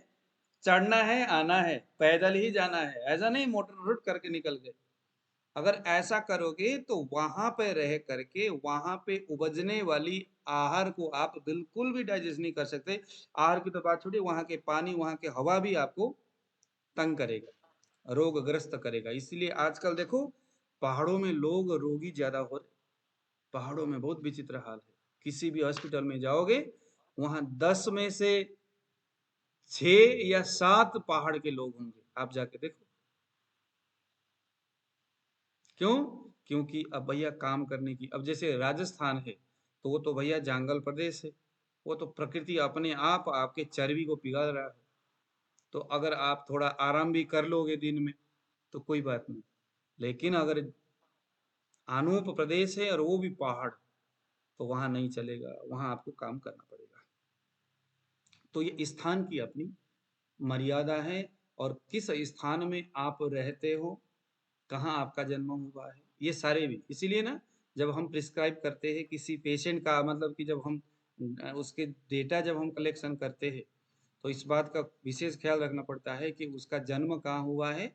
चढ़ना है आना है, पैदल ही जाना है, ऐसा नहीं मोटर रूट करके निकल गए। अगर ऐसा करोगे तो वहां पे रह करके वहां पे उपजने वाली आहार को आप बिल्कुल भी डाइजेस्ट नहीं कर सकते। आहार की तो बात छोड़िए, वहां के पानी वहां के हवा भी आपको तंग करेगा, रोगग्रस्त करेगा। इसलिए आजकल देखो पहाड़ों में लोग रोगी ज्यादा हो रहे, पहाड़ों में बहुत विचित्र हाल है। किसी भी हॉस्पिटल में जाओगे वहां 10 में से 6 या 7 पहाड़ के लोग होंगे, आप जाके देखो। क्यों? क्योंकि अब भैया काम करने की, अब जैसे राजस्थान है तो वो तो भैया जंगल प्रदेश है, वो तो प्रकृति अपने आप आपके चर्बी को पिघल रहा है। तो अगर आप थोड़ा आराम भी कर लोगे दिन में तो कोई बात नहीं, लेकिन अगर अनूप प्रदेश है और वो भी पहाड़, तो वहां नहीं चलेगा, वहां आपको काम करना पड़ेगा। तो ये स्थान की अपनी मर्यादा है, और किस स्थान में आप रहते हो, कहाँ आपका जन्म हुआ है, ये सारे भी। इसीलिए ना जब हम प्रिस्क्राइब करते हैं किसी पेशेंट का, मतलब कि जब हम उसके डेटा जब हम कलेक्शन करते हैं तो इस बात का विशेष ख्याल रखना पड़ता है कि उसका जन्म कहाँ हुआ है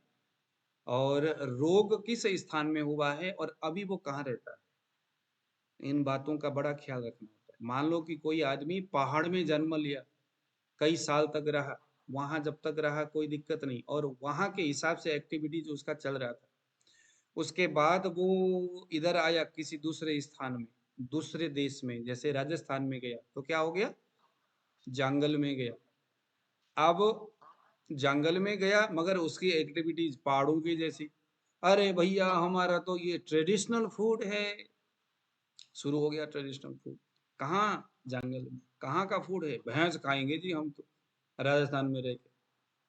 और रोग किस स्थान में हुआ है और अभी वो कहाँ रहता है। इन बातों का बड़ा ख्याल रखना होता है। मान लो कि कोई आदमी पहाड़ में जन्म लिया, कई साल तक रहा, वहां जब तक रहा कोई दिक्कत नहीं, और वहां के हिसाब से एक्टिविटीज उसका चल रहा था, उसके बाद वो इधर आया किसी दूसरे स्थान में, दूसरे देश में, जैसे राजस्थान में गया तो क्या हो गया, जंगल में गया। अब जंगल में गया मगर उसकी एक्टिविटीज पहाड़ों की जैसी, अरे भैया हमारा तो ये ट्रेडिशनल फूड है, शुरू हो गया ट्रेडिशनल फूड। कहाँ? जंगल में। कहाँ का फूड है? भैंस खाएंगे जी हम तो राजस्थान में रह के,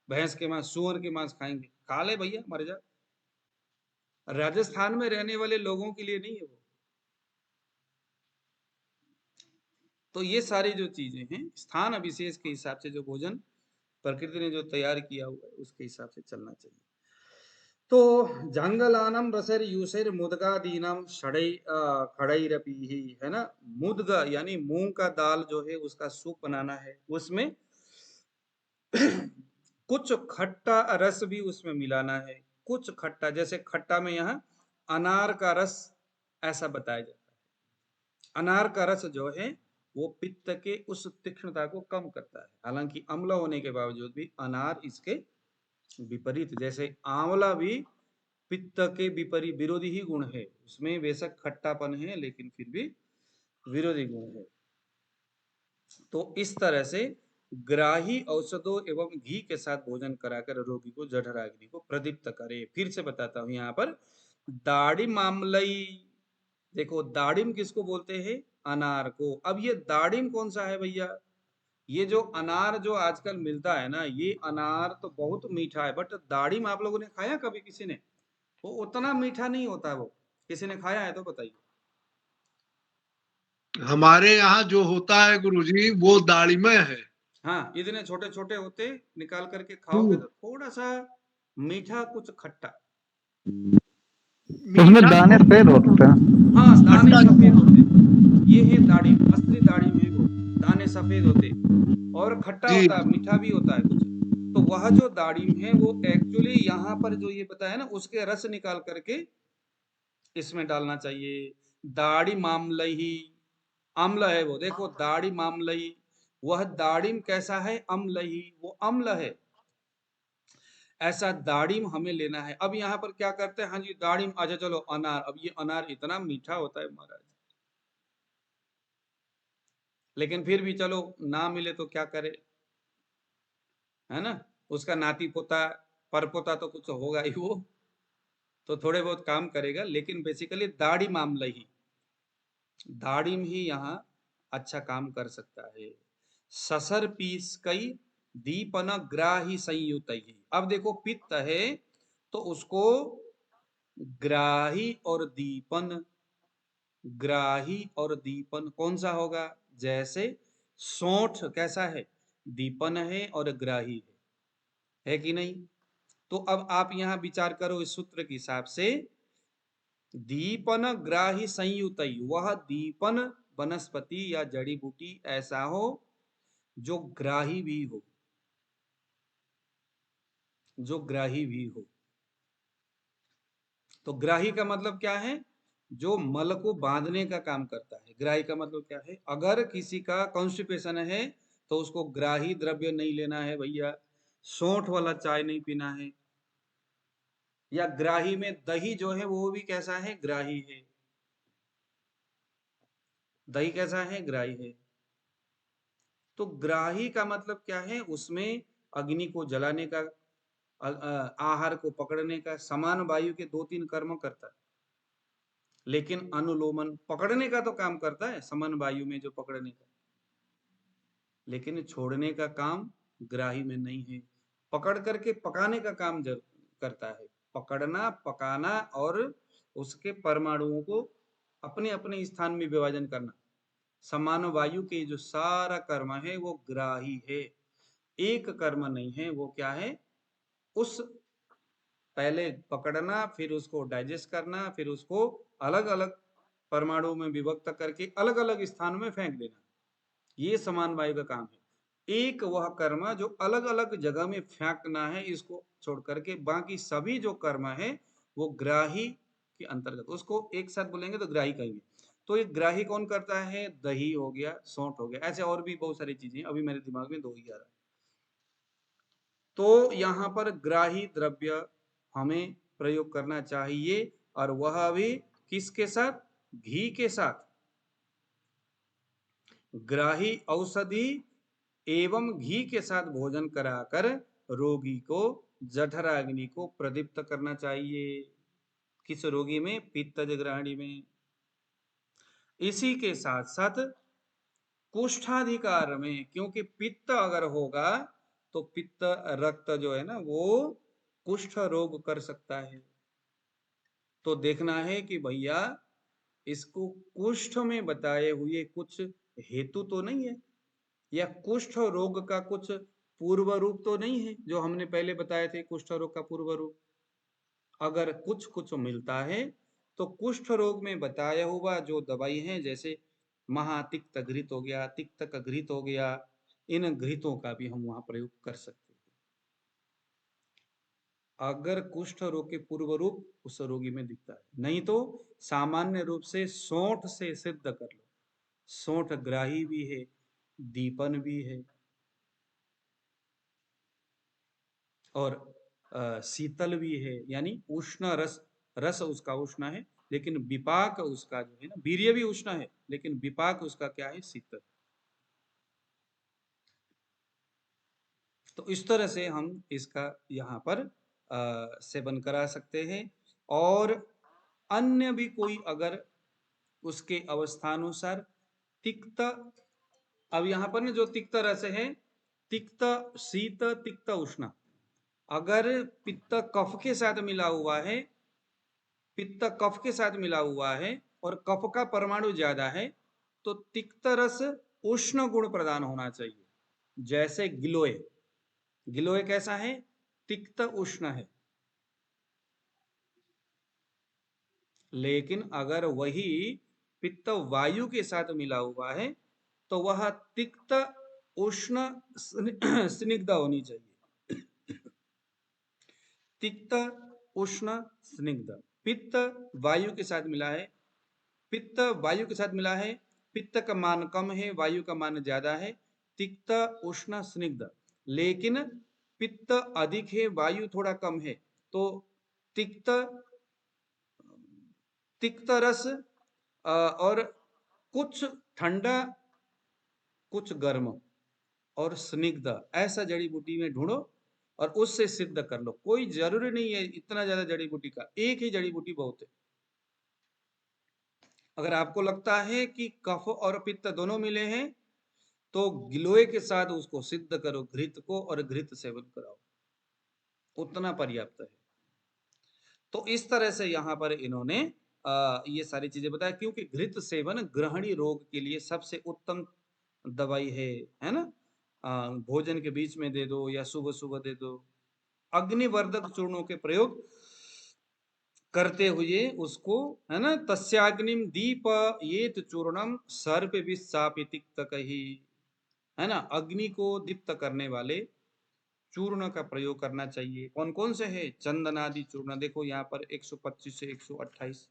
भैंस के मांस, सुअर के मांस खाएंगे, खा ले भैया मर जा। राजस्थान में रहने वाले लोगों के लिए नहीं है वो। तो ये सारी जो चीजें हैं, स्थान विशेष के हिसाब से जो भोजन प्रकृति ने जो तैयार किया हुआ है उसके हिसाब से चलना चाहिए। तो जंगलानम रसर यूसर मुदगादीनम खड़ैरपीहि, है ना। मुदग यानी मूंग का दाल जो है उसका सूप बनाना है, उसमें कुछ खट्टा रस भी उसमें मिलाना है, कुछ खट्टा, जैसे खट्टा में यहाँ अनार का रस ऐसा बताया जाता है। अनार का रस जो है वो पित्त के उस तीक्ष्णता को कम करता है। हालांकि अम्ल होने के बावजूद भी अनार इसके विपरीत, जैसे आंवला भी पित्त के विपरीत विरोधी ही गुण है, उसमें बेशक खट्टापन है लेकिन फिर भी विरोधी गुण है। तो इस तरह से ग्राही औषधों एवं घी के साथ भोजन कराकर रोगी को जठराग्नि को प्रदीप्त करे। फिर से बताता हूं, यहाँ पर दाड़िम आमलई, देखो दाड़िम किसको बोलते हैं? अनार को। अब ये दाड़िम कौन सा है भैया? ये जो अनार जो आजकल मिलता है ना, ये अनार तो बहुत मीठा है, बट दाड़िम आप लोगों ने खाया कभी किसी ने? वो उतना मीठा नहीं होता है। वो किसी ने खाया है तो बताइए। हमारे यहाँ जो होता है गुरुजी वो दाड़िमे है। हाँ, इतने छोटे छोटे होते, निकाल करके खाओगे हम्म, तो थोड़ा सा मीठा, कुछ खट्टा। तो उसमें मीठा दाने तो सफेद होते हैं। हाँ, दाने खट्टा सफेद होते। ये है दाड़िम, असली दाड़िम है वो। दाने सफेद होते और खट्टा जी। होता है, मीठा भी होता है कुछ। तो वह जो दाड़िम है वो एक्चुअली यहाँ पर जो ये बताया ना, उसके रस निकाल करके इसमें डालना चाहिए। दाढ़ी मामलही, अम्ल है वो, देखो दाढ़ी मामलही। वह दाड़िम कैसा है? अम्लही, वो अम्ल है। ऐसा दाड़िम हमें लेना है। अब यहाँ पर क्या करते हैं? हाँ जी दाड़िम, अच्छा चलो अनार। अब ये अनार इतना मीठा होता है महाराज, लेकिन फिर भी चलो ना मिले तो क्या करे, है ना? उसका नाती पोता परपोता तो कुछ होगा ही वो, तो थोड़े बहुत काम करेगा, लेकिन बेसिकली दाढ़ी मामला ही, दाड़िम ही यहाँ अच्छा काम कर सकता है। ससर पीस कई दीपन ग्राही संयुत ही। अब देखो पित्त है तो उसको ग्राही और दीपन, ग्राही और दीपन कौन सा होगा? जैसे सोंठ कैसा है? दीपन है और ग्राही है कि नहीं? तो अब आप यहां विचार करो इस सूत्र के हिसाब से, दीपन ग्राही संयुत, वह दीपन वनस्पति या जड़ी बूटी ऐसा हो जो ग्राही भी हो, जो ग्राही भी हो। तो ग्राही का मतलब क्या है? जो मल को बांधने का काम करता है। ग्राही का मतलब क्या है? अगर किसी का कॉन्स्टिपेशन है तो उसको ग्राही द्रव्य नहीं लेना है भैया, सौंठ वाला चाय नहीं पीना है। या ग्राही में दही जो है वो भी कैसा है? ग्राही है। दही कैसा है? ग्राही है। तो ग्राही का मतलब क्या है? उसमें अग्नि को जलाने का, आहार को पकड़ने का, समान वायु के 2-3 कर्म करता है। लेकिन अनुलोमन पकड़ने का तो काम करता है, समान वायु में जो पकड़ने का, लेकिन छोड़ने का काम ग्राही में नहीं है। पकड़ करके पकाने का काम करता है। पकड़ना, पकाना और उसके परमाणुओं को अपने अपने स्थान में विभाजन करना, समान वायु के जो सारा कर्म है वो ग्राही है। एक कर्म नहीं है, वो क्या है? उस पहले पकड़ना, फिर उसको डाइजेस्ट करना, फिर उसको अलग अलग परमाणु में विभक्त करके अलग अलग स्थानों में फेंक देना, ये समान वायु का काम है। एक वह कर्म जो अलग अलग जगह में फेंकना है, इसको छोड़ करके बाकी सभी जो कर्म है वो ग्राही के अंतर्गत, उसको एक साथ बोलेंगे तो ग्राही कहेंगे। तो ये ग्राही कौन करता है? दही हो गया, सौंठ हो गया, ऐसे और भी बहुत सारी चीजें, अभी मेरे दिमाग में दो ही आ रहा है। तो यहाँ पर ग्राही द्रव्य हमें प्रयोग करना चाहिए, और वह भी किसके साथ? घी के साथ। ग्राही औषधि एवं घी के साथ भोजन कराकर रोगी को जठराग्नि को प्रदीप्त करना चाहिए। किस रोगी में? पित्तज ग्रहणी में। इसी के साथ साथ कुष्ठाधिकार में, क्योंकि पित्त अगर होगा तो पित्त रक्त जो है ना वो कुष्ठ रोग कर सकता है। तो देखना है कि भैया इसको कुष्ठ में बताए हुए कुछ हेतु तो नहीं है, या कुष्ठ रोग का कुछ पूर्व रूप तो नहीं है, जो हमने पहले बताए थे कुष्ठ रोग का पूर्व रूप। अगर कुछ कुछ मिलता है तो कुष्ठ रोग में बताया हुआ जो दवाई है, जैसे महातिक्त घृत हो गया, तिक्तक घृत हो गया, इन घृतों का भी हम वहां प्रयोग कर सकते हैं, अगर कुष्ठ रोग के पूर्व रूप उस रोगी में दिखता है। नहीं तो सामान्य रूप से सौंठ से सिद्ध कर लो। सोंठ ग्राही भी है, दीपन भी है, और शीतल भी है, यानी उष्ण रस, रस उसका उष्ण है, लेकिन विपाक उसका जो है ना, वीर्य भी उष्ण है लेकिन विपाक उसका क्या है, शीतल। तो इस तरह से हम इसका यहाँ पर सेवन करा सकते हैं। और अन्य भी कोई अगर उसके अवस्थानुसार तिक्त, अब यहाँ पर ना जो तिक्त रस है, तिक्त, शीत, तिक्त, उष्ण, अगर पित्त कफ के साथ मिला हुआ है, पित्त कफ के साथ मिला हुआ है और कफ का परमाणु ज्यादा है, तो तिक्त रस उष्ण गुण प्रदान होना चाहिए। जैसे गिलोय, गिलोय कैसा है, तिक्त उष्ण है। लेकिन अगर वही पित्त वायु के साथ मिला हुआ है तो वह तिक्त उष्ण स्निग्ध होनी चाहिए। तिक्त उष्ण स्निग्ध। पित्त वायु के साथ मिला है, पित्त वायु के साथ मिला है, पित्त का मान कम है, वायु का मान ज्यादा है, तिक्त उष्ण स्निग्ध। लेकिन पित्त अधिक है, वायु थोड़ा कम है, तो तिक्त, तिक्त रस और कुछ ठंडा कुछ गर्म और स्निग्ध, ऐसा जड़ी बूटी में ढूंढो और उससे सिद्ध कर लो। कोई जरूरी नहीं है इतना ज्यादा जड़ी बूटी का, एक ही जड़ी बूटी बहुत है। अगर आपको लगता है कि कफ और पित्त दोनों मिले हैं तो गिलोय के साथ उसको सिद्ध करो, घृत को, और घृत सेवन कराओ, उतना पर्याप्त है। तो इस तरह से यहाँ पर इन्होंने ये सारी चीजें बताया, क्योंकि घृत सेवन ग्रहणी रोग के लिए सबसे उत्तम दवाई है ना। भोजन के बीच में दे दो या सुबह सुबह दे दो। अग्निवर्धक चूर्णों के प्रयोग करते हुए उसको, है ना, तस्याग्निम दीप येत चूर्णम सर्प विशापितिक कही, है ना, अग्नि को दीप्त करने वाले चूर्ण का प्रयोग करना चाहिए। कौन कौन से है, चंदनादि चूर्ण, देखो यहाँ पर 125 से 128,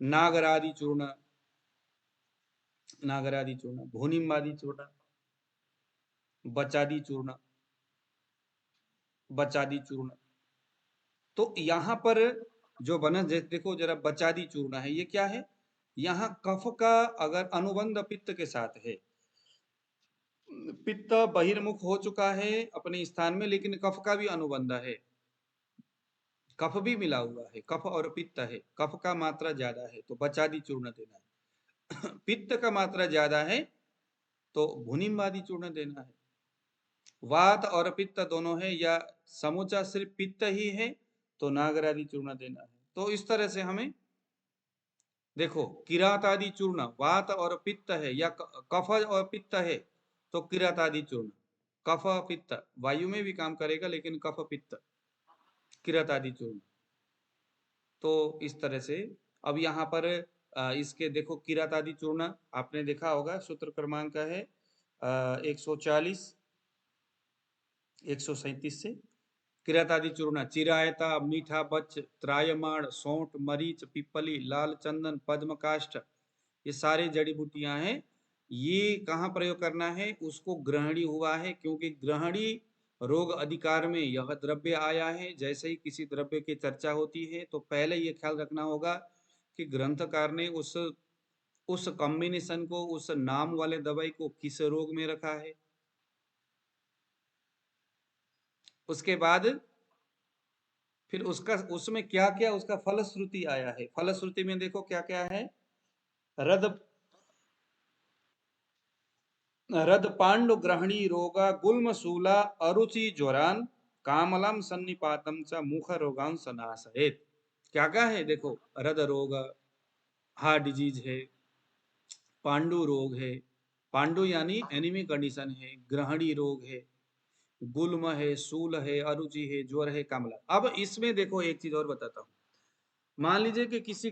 नागरादि चूर्ण, नागरादि चूर्ण, भूनिम्बादि चूर्ण, बचादि चूर्ण, बचादि चूर्ण। तो यहाँ पर जो बना, देखो जरा, बचादि चूर्ण है, ये क्या है, यहाँ कफ का अगर अनुबंध पित्त के साथ है, पित्त बहिर्मुख हो चुका है अपने स्थान में, लेकिन कफ का भी अनुबंध है, कफ भी मिला हुआ है, कफ और पित्त है, कफ का मात्रा ज्यादा है तो बचादि चूर्ण देना है। पित्त का मात्रा ज्यादा है तो भुनिम्बादि चूर्ण देना है। वात और पित्त दोनों है या समूचा सिर्फ पित्त ही है तो नागरादि चूर्ण देना है। तो इस तरह से हमें देखो, किरातादि चूर्ण वात और पित्त है या कफ और पित्त है तो किरातादि चूर्ण, कफ पित्त वायु में भी काम करेगा लेकिन कफ पित्त किरातादि चूर्ण। तो इस तरह से अब यहाँ पर इसके देखो, किरातादि चूर्ण आपने देखा होगा, सूत्र क्रमांक है 140 137 से। किरातादि चूर्ण चिरायता, मीठा बच, त्रायमाण, सौंठ, मरीच, पिपली, लाल चंदन, पद्मकाष्ठ, ये सारे जड़ी बूटियां हैं। ये कहाँ प्रयोग करना है, उसको ग्रहणी हुआ है, क्योंकि ग्रहणी रोग अधिकार में यह द्रव्य आया है। जैसे ही किसी द्रव्य की चर्चा होती है तो पहले ये ख्याल रखना होगा कि ग्रंथकार ने उस कॉम्बिनेशन को, उस नाम वाले दवाई को किस रोग में रखा है। उसके बाद फिर उसका, उसमें क्या क्या उसका फलश्रुति आया है। फलश्रुति में देखो क्या क्या है, रद रद पांडु ग्रहणी रोगा, गुल्म शूला, अरुचि ज्वरान, कामलम सन्निपातम च मुख रोगान सनासयेत। क्या क्या है देखो, रद रोग हार्ट डिजीज है, पांडु रोग है, पांडु यानी एनीमी कंडीशन है, ग्रहणी रोग है, गुल्म है, शूल है, अरुचि है, ज्वर है, कामला। अब इसमें देखो एक चीज और बताता हूं। मान लीजिए कि किसी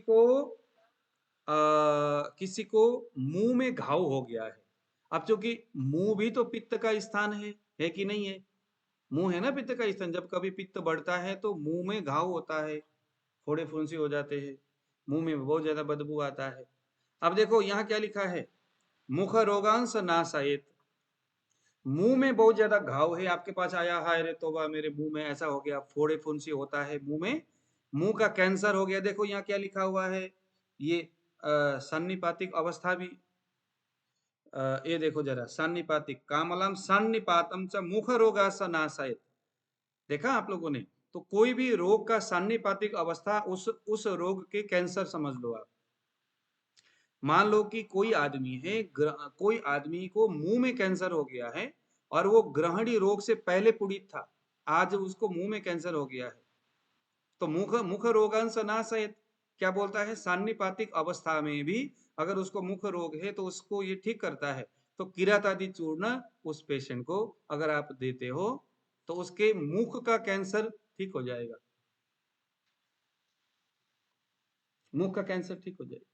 को मुंह में घाव हो गया है। अब चूंकि मुंह भी तो पित्त का स्थान है कि नहीं है, मुंह है ना पित्त का स्थान। जब कभी पित्त बढ़ता है तो मुंह में घाव होता है, फोड़े फुंसी हो जाते हैं, मुंह में बहुत ज्यादा बदबू आता है। अब देखो यहाँ क्या लिखा है, मुख रोगांस नाशायेत। मुंह में बहुत ज्यादा घाव है, आपके पास आया, हाय रे तोबा मेरे मुंह में ऐसा हो गया, फोड़े फुंसी होता है मुंह में, मुंह का कैंसर हो गया। देखो यहाँ क्या लिखा हुआ है, ये सन्निपातिक अवस्था भी, ये देखो जरा, सन्निपातिक कामलम सन्निपातम च मुख रोगा स नाशायत। देखा आप लोगों ने? तो कोई भी रोग का सन्निपातिक अवस्था, उस रोग के कैंसर समझ लो आप। मान लो कि कोई आदमी है, कोई आदमी को मुंह में कैंसर हो गया है और वो ग्रहणी रोग से पहले पीड़ित था, आज उसको मुंह में कैंसर हो गया है, तो मुख मुख रोगांश नाशायत क्या बोलता है, सान्निपातिक अवस्था में भी अगर उसको मुख रोग है तो उसको ये ठीक करता है। तो किरात आदि चूर्ण उस पेशेंट को अगर आप देते हो तो उसके मुख का कैंसर ठीक हो जाएगा, मुख का कैंसर ठीक हो जाएगा।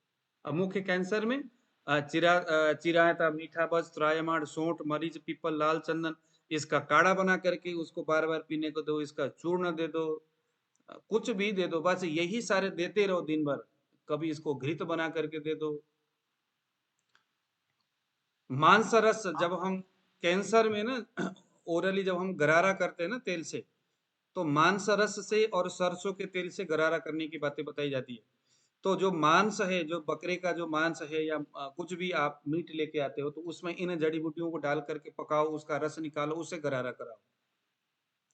अब मुख्य कैंसर में चिरायता, मीठा बस, त्रायमाण, सोंठ, मरीच, पीपल, लाल चंदन, इसका काढ़ा बना करके उसको बार बार पीने को दो, इसका चूर्ण दे दो, कुछ भी दे दो, बस यही सारे देते रहो दिन भर। कभी इसको घृत बना करके दे दो। मांस रस, जब हम कैंसर में ना ओरली जब हम गरारा करते हैं ना तेल से, तो मांस रस से और सरसों के तेल से गरारा करने की बातें बताई जाती है। तो जो मांस है, जो बकरे का जो मांस है या कुछ भी आप मीट लेके आते हो, तो उसमें इन जड़ी बूटियों को डाल करके पकाओ, उसका रस निकालो, उससे गरारा कराओ।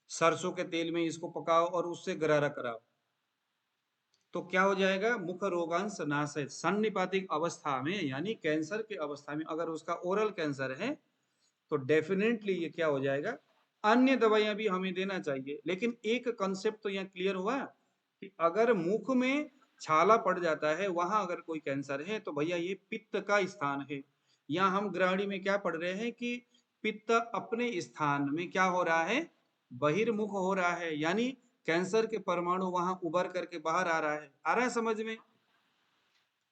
सरसों के तेल में इसको पकाओ और उससे गरारा कराओ, तो क्या हो जाएगा, मुख रोगांश नाश है। सन्निपातिक अवस्था में यानी कैंसर की अवस्था में अगर उसका ओरल कैंसर है तो डेफिनेटली ये क्या हो जाएगा। अन्य दवाइयां भी हमें देना चाहिए, लेकिन एक कंसेप्ट तो यहाँ क्लियर हुआ कि अगर मुख में छाला पड़ जाता है, वहां अगर कोई कैंसर है तो भैया ये पित्त का स्थान है। यहाँ हम ग्रहणी में क्या पढ़ रहे हैं कि पित्त अपने स्थान में क्या हो रहा है, बहिर्मुख हो रहा है, यानी कैंसर के परमाणु वहां उभर करके बाहर आ रहा है। आ रहा है समझ में?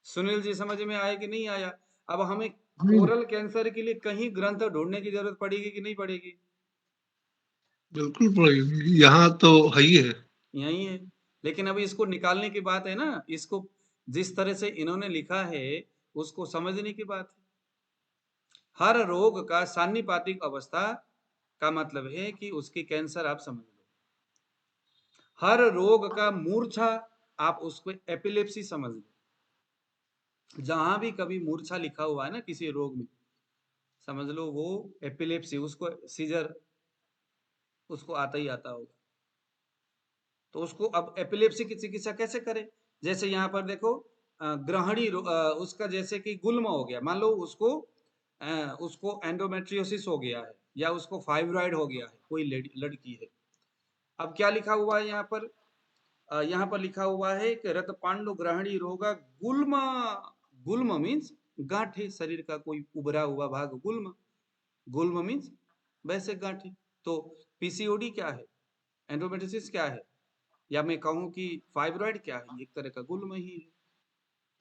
सुनील जी समझ में आया कि नहीं आया? अब हमें ओरल कैंसर के लिए कहीं ग्रंथ ढूंढने की जरूरत पड़ेगी कि नहीं पड़ेगी? बिल्कुल पड़ेगी, यहाँ तो है ही है। यही है, लेकिन अभी इसको निकालने की बात है ना, इसको जिस तरह से इन्होंने लिखा है उसको समझने की बात है। हर रोग का सान्निपातिक अवस्था का मतलब है कि उसकी कैंसर आप समझ लो। हर रोग का मूर्छा आप उसको एपिलेप्सी समझ लो। जहां भी कभी मूर्छा लिखा हुआ है ना किसी रोग में, समझ लो वो एपिलेप्सी, उसको सीजर उसको आता ही आता होगा। तो उसको अब एपिलेप्सी की चिकित्सा कैसे करें? जैसे यहाँ पर देखो ग्रहणी उसका जैसे कि गुल्म हो गया, मान लो उसको एंडोमेट्रियोसिस हो गया है या उसको फाइब्रॉइड हो गया है, कोई लड़की है। अब क्या लिखा हुआ है यहाँ पर लिखा हुआ है कि रत पांडु ग्रहणी रोगा गुल्म। गुल्म मीन्स गांठे, शरीर का कोई उभरा हुआ भाग गुल्म। गुल्म मीन्स वैसे गांठे। तो पीसीओडी क्या है, एंडोमेट्रियोसिस क्या है, या मैं कहूं कि फाइब्रॉइड क्या है, एक तरह का गुल्म ही है।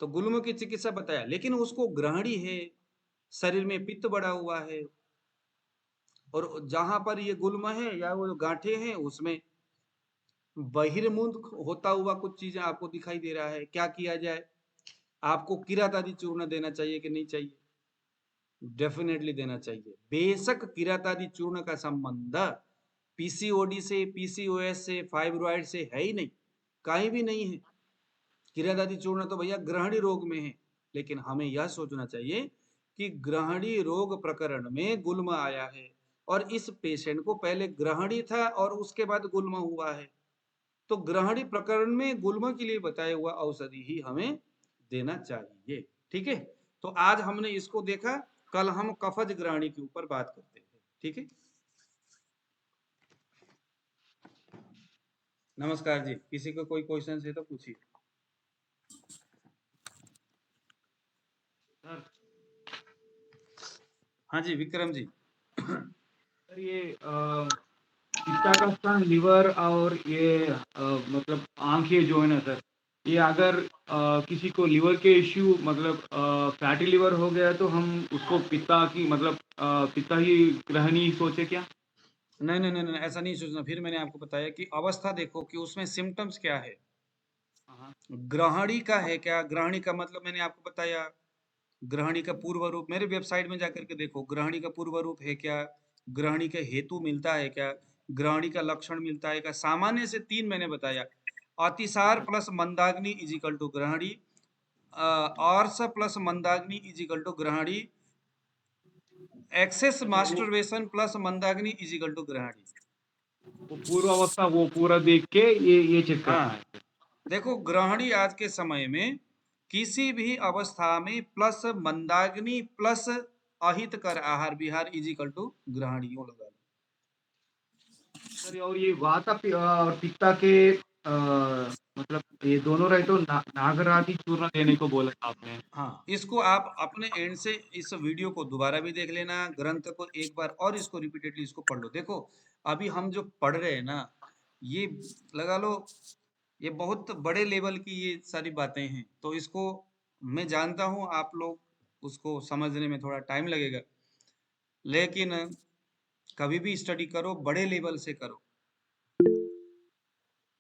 तो गुल्म की चिकित्सा बताया, लेकिन उसको ग्रहणी है, शरीर में पित्त बढ़ा हुआ है, और जहां पर ये गुल्म है या वो गांठे हैं उसमें बहिर्मुख होता हुआ कुछ चीजें आपको दिखाई दे रहा है। क्या किया जाए? आपको किरात आदि चूर्ण देना चाहिए कि नहीं चाहिए? डेफिनेटली देना चाहिए। बेशक किरात आदि चूर्ण का संबंध पीसीओडी से, पीसीओएस से, फाइब्रॉइड से है ही नहीं, कहीं भी नहीं है। किरात आदि चूर्ण तो भैया ग्रहणी रोग में है। लेकिन हमें यह सोचना चाहिए कि ग्रहणी रोग प्रकरण में गुल्म आया है और इस पेशेंट को पहले ग्रहणी था और उसके बाद गुल्म हुआ है, तो ग्रहणी प्रकरण में गुल्म के लिए बताया हुआ औषधि ही हमें देना चाहिए। ठीक है, तो आज हमने इसको देखा, कल हम कफज ग्रहणी के ऊपर बात करते हैं। ठीक है, नमस्कार जी। किसी को कोई क्वेश्चन है तो पूछिए। हाँ जी विक्रम जी। सर ये पित्ता का स्थान लिवर और ये मतलब आंखें जो है ना सर, ये अगर किसी को लिवर के इश्यू मतलब फैटी लिवर हो गया तो हम उसको पित्ता की मतलब पित्ता ही ग्रहणी सोचे क्या? नहीं नहीं नहीं नहीं, ऐसा नहीं सोचना। फिर मैंने आपको बताया कि अवस्था देखो कि उसमें सिम्टम्स क्या है। हाँ ग्रहणी का है क्या? ग्रहणी का मतलब मैंने आपको बताया ग्रहणी का पूर्व रूप मेरे वेबसाइट में जाकर के देखो, ग्रहणी का पूर्व रूप है क्या, ग्रहणी का हेतु मिलता है क्या, ग्रहणी का लक्षण मिलता है क्या। सामान्य से 3 मैंने बताया, अतिसार प्लस मंदाग्नि इज इक्वल टू ग्रहणी, आर्स प्लस मंदाग्नि इज इक्वल टू ग्रहणी, एक्सेस मास्टरबेशन प्लस मंदाग्नि इज इक्वल टू ग्रहणी। वो पूर्व अवस्था वो पूरा देख के ये चेक करना हाँ, है। देखो ग्रहणी आज के समय में किसी भी अवस्था में प्लस मंदाग्नि प्लस अहित कर आहार विहार इज इक्वल टू ग्रहणी, यूं लगा लो। सर और ये वाता और पित्ता के मतलब ये दोनों रहे तो नागरादि चूर्ण देने को बोला था आपने। हाँ, इसको आप अपने एंड से इस वीडियो को दोबारा भी देख लेना, ग्रंथ को एक बार और इसको रिपीटेडली इसको पढ़ लो। देखो अभी हम जो पढ़ रहे हैं ना, ये लगा लो ये बहुत बड़े लेवल की ये सारी बातें हैं, तो इसको मैं जानता हूँ आप लोग उसको समझने में थोड़ा टाइम लगेगा, लेकिन कभी भी स्टडी करो बड़े लेवल से करो।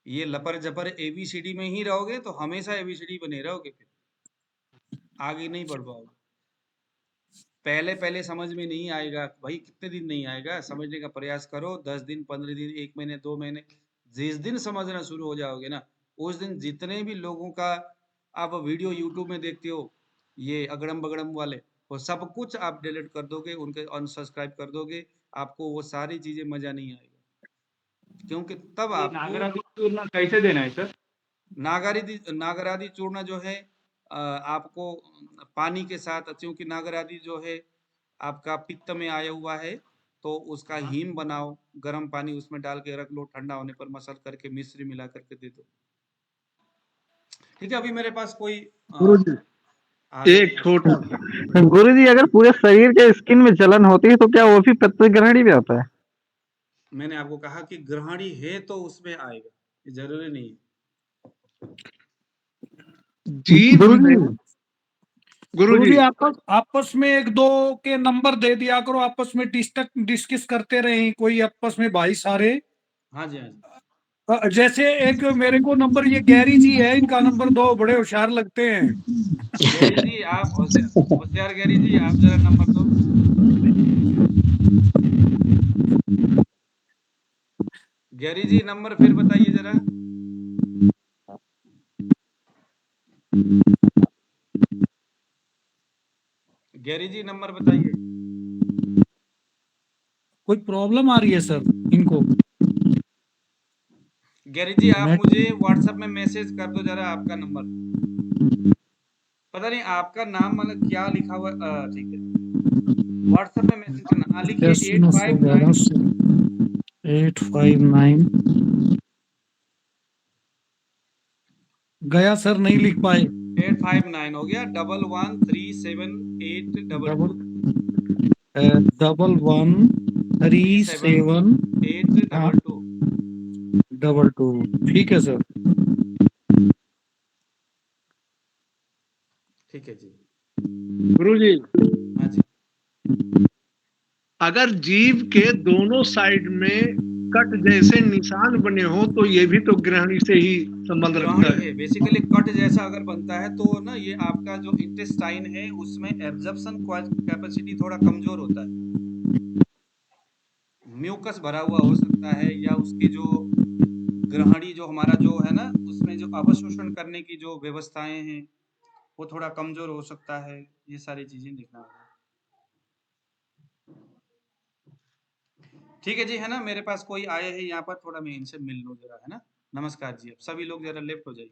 ये लपर जपर एबीसीडी में ही रहोगे तो हमेशा एबीसीडी बने रहोगे, फिर आगे नहीं बढ़ पाओगे। पहले पहले समझ में नहीं आएगा भाई, कितने दिन नहीं आएगा, समझने का प्रयास करो, 10 दिन 15 दिन 1 महीने 2 महीने, जिस दिन समझना शुरू हो जाओगे ना, उस दिन जितने भी लोगों का आप वीडियो यूट्यूब में देखते हो ये अगड़म बगड़म वाले, वो सब कुछ आप डिलीट कर दोगे, उनके अनसब्सक्राइब कर दोगे, आपको वो सारी चीजें मजा नहीं आएगा, क्योंकि तब ये आपको नागरादि चूर्ण कैसे देना है सर? नागरादि चूर्ण जो है आपको पानी के साथ, क्योंकि नागरादि जो है आपका पित्त में आया हुआ है, तो उसका हीम बनाओ, गर्म पानी उसमें डाल के रख लो, ठंडा होने पर मसल करके मिश्री मिला करके दे दो। ठीक है, अभी मेरे पास कोई गुरुजी एक छोटा गुरुजी अगर पूरे शरीर के स्किन में जलन होती है तो क्या वो भी पित्त ग्रहणी भी आता है? मैंने आपको कहा कि ग्रहणी है तो उसमें आएगा, ये जरूरी नहीं है। जीव गुरुजी में गुरुजी गुरुजी आपस आपस में एक दो के नंबर दे दिया करो, आपस में डिस्कस करते रहे कोई आपस में भाई सारे। हाँ जी, हाँ जी। जैसे एक मेरे को नंबर ये गैरी जी है, इनका नंबर दो, बड़े होशियार लगते हैं। गैरी जी आप होशियार गैरी जी आप जरा नंबर दो। गैरी जी नंबर फिर बताइए जरा। गैरी जी नंबर बताइए। कोई प्रॉब्लम आ रही है सर इनको? गैरी जी आप नेट मुझे व्हाट्सएप में मैसेज कर दो जरा आपका नंबर। पता नहीं आपका नाम मतलब क्या लिखा हुआ, ठीक है, व्हाट्सएप में मैसेज करना, लिखिए 859 गया सर, नहीं लिख पाए। 859 हो गया 113782 113782 ठीक है सर। ठीक है जी। गुरुजी हाँ जी, अगर जीव के दोनों साइड में कट जैसे निशान बने हो तो ये भी तो ग्रहणी से ही संबंध रखता ग्रहणी है। है बेसिकली, कट जैसा अगर बनता है तो ना ये आपका जो इंटेस्टाइन है उसमें एब्जॉर्प्शन कैपेसिटी थोड़ा कमजोर होता है, म्यूकस भरा हुआ हो सकता है, या उसकी जो ग्रहणी जो हमारा जो है ना उसमें जो अवशोषण करने की जो व्यवस्थाएं हैं वो थोड़ा कमजोर हो सकता है, ये सारी चीजें देखना होगा। ठीक है जी, है ना, मेरे पास कोई आए हैं यहाँ पर, थोड़ा मैं इनसे मिल लूँ जरा, है ना। नमस्कार जी, अब सभी लोग जरा लेफ्ट हो जाइए।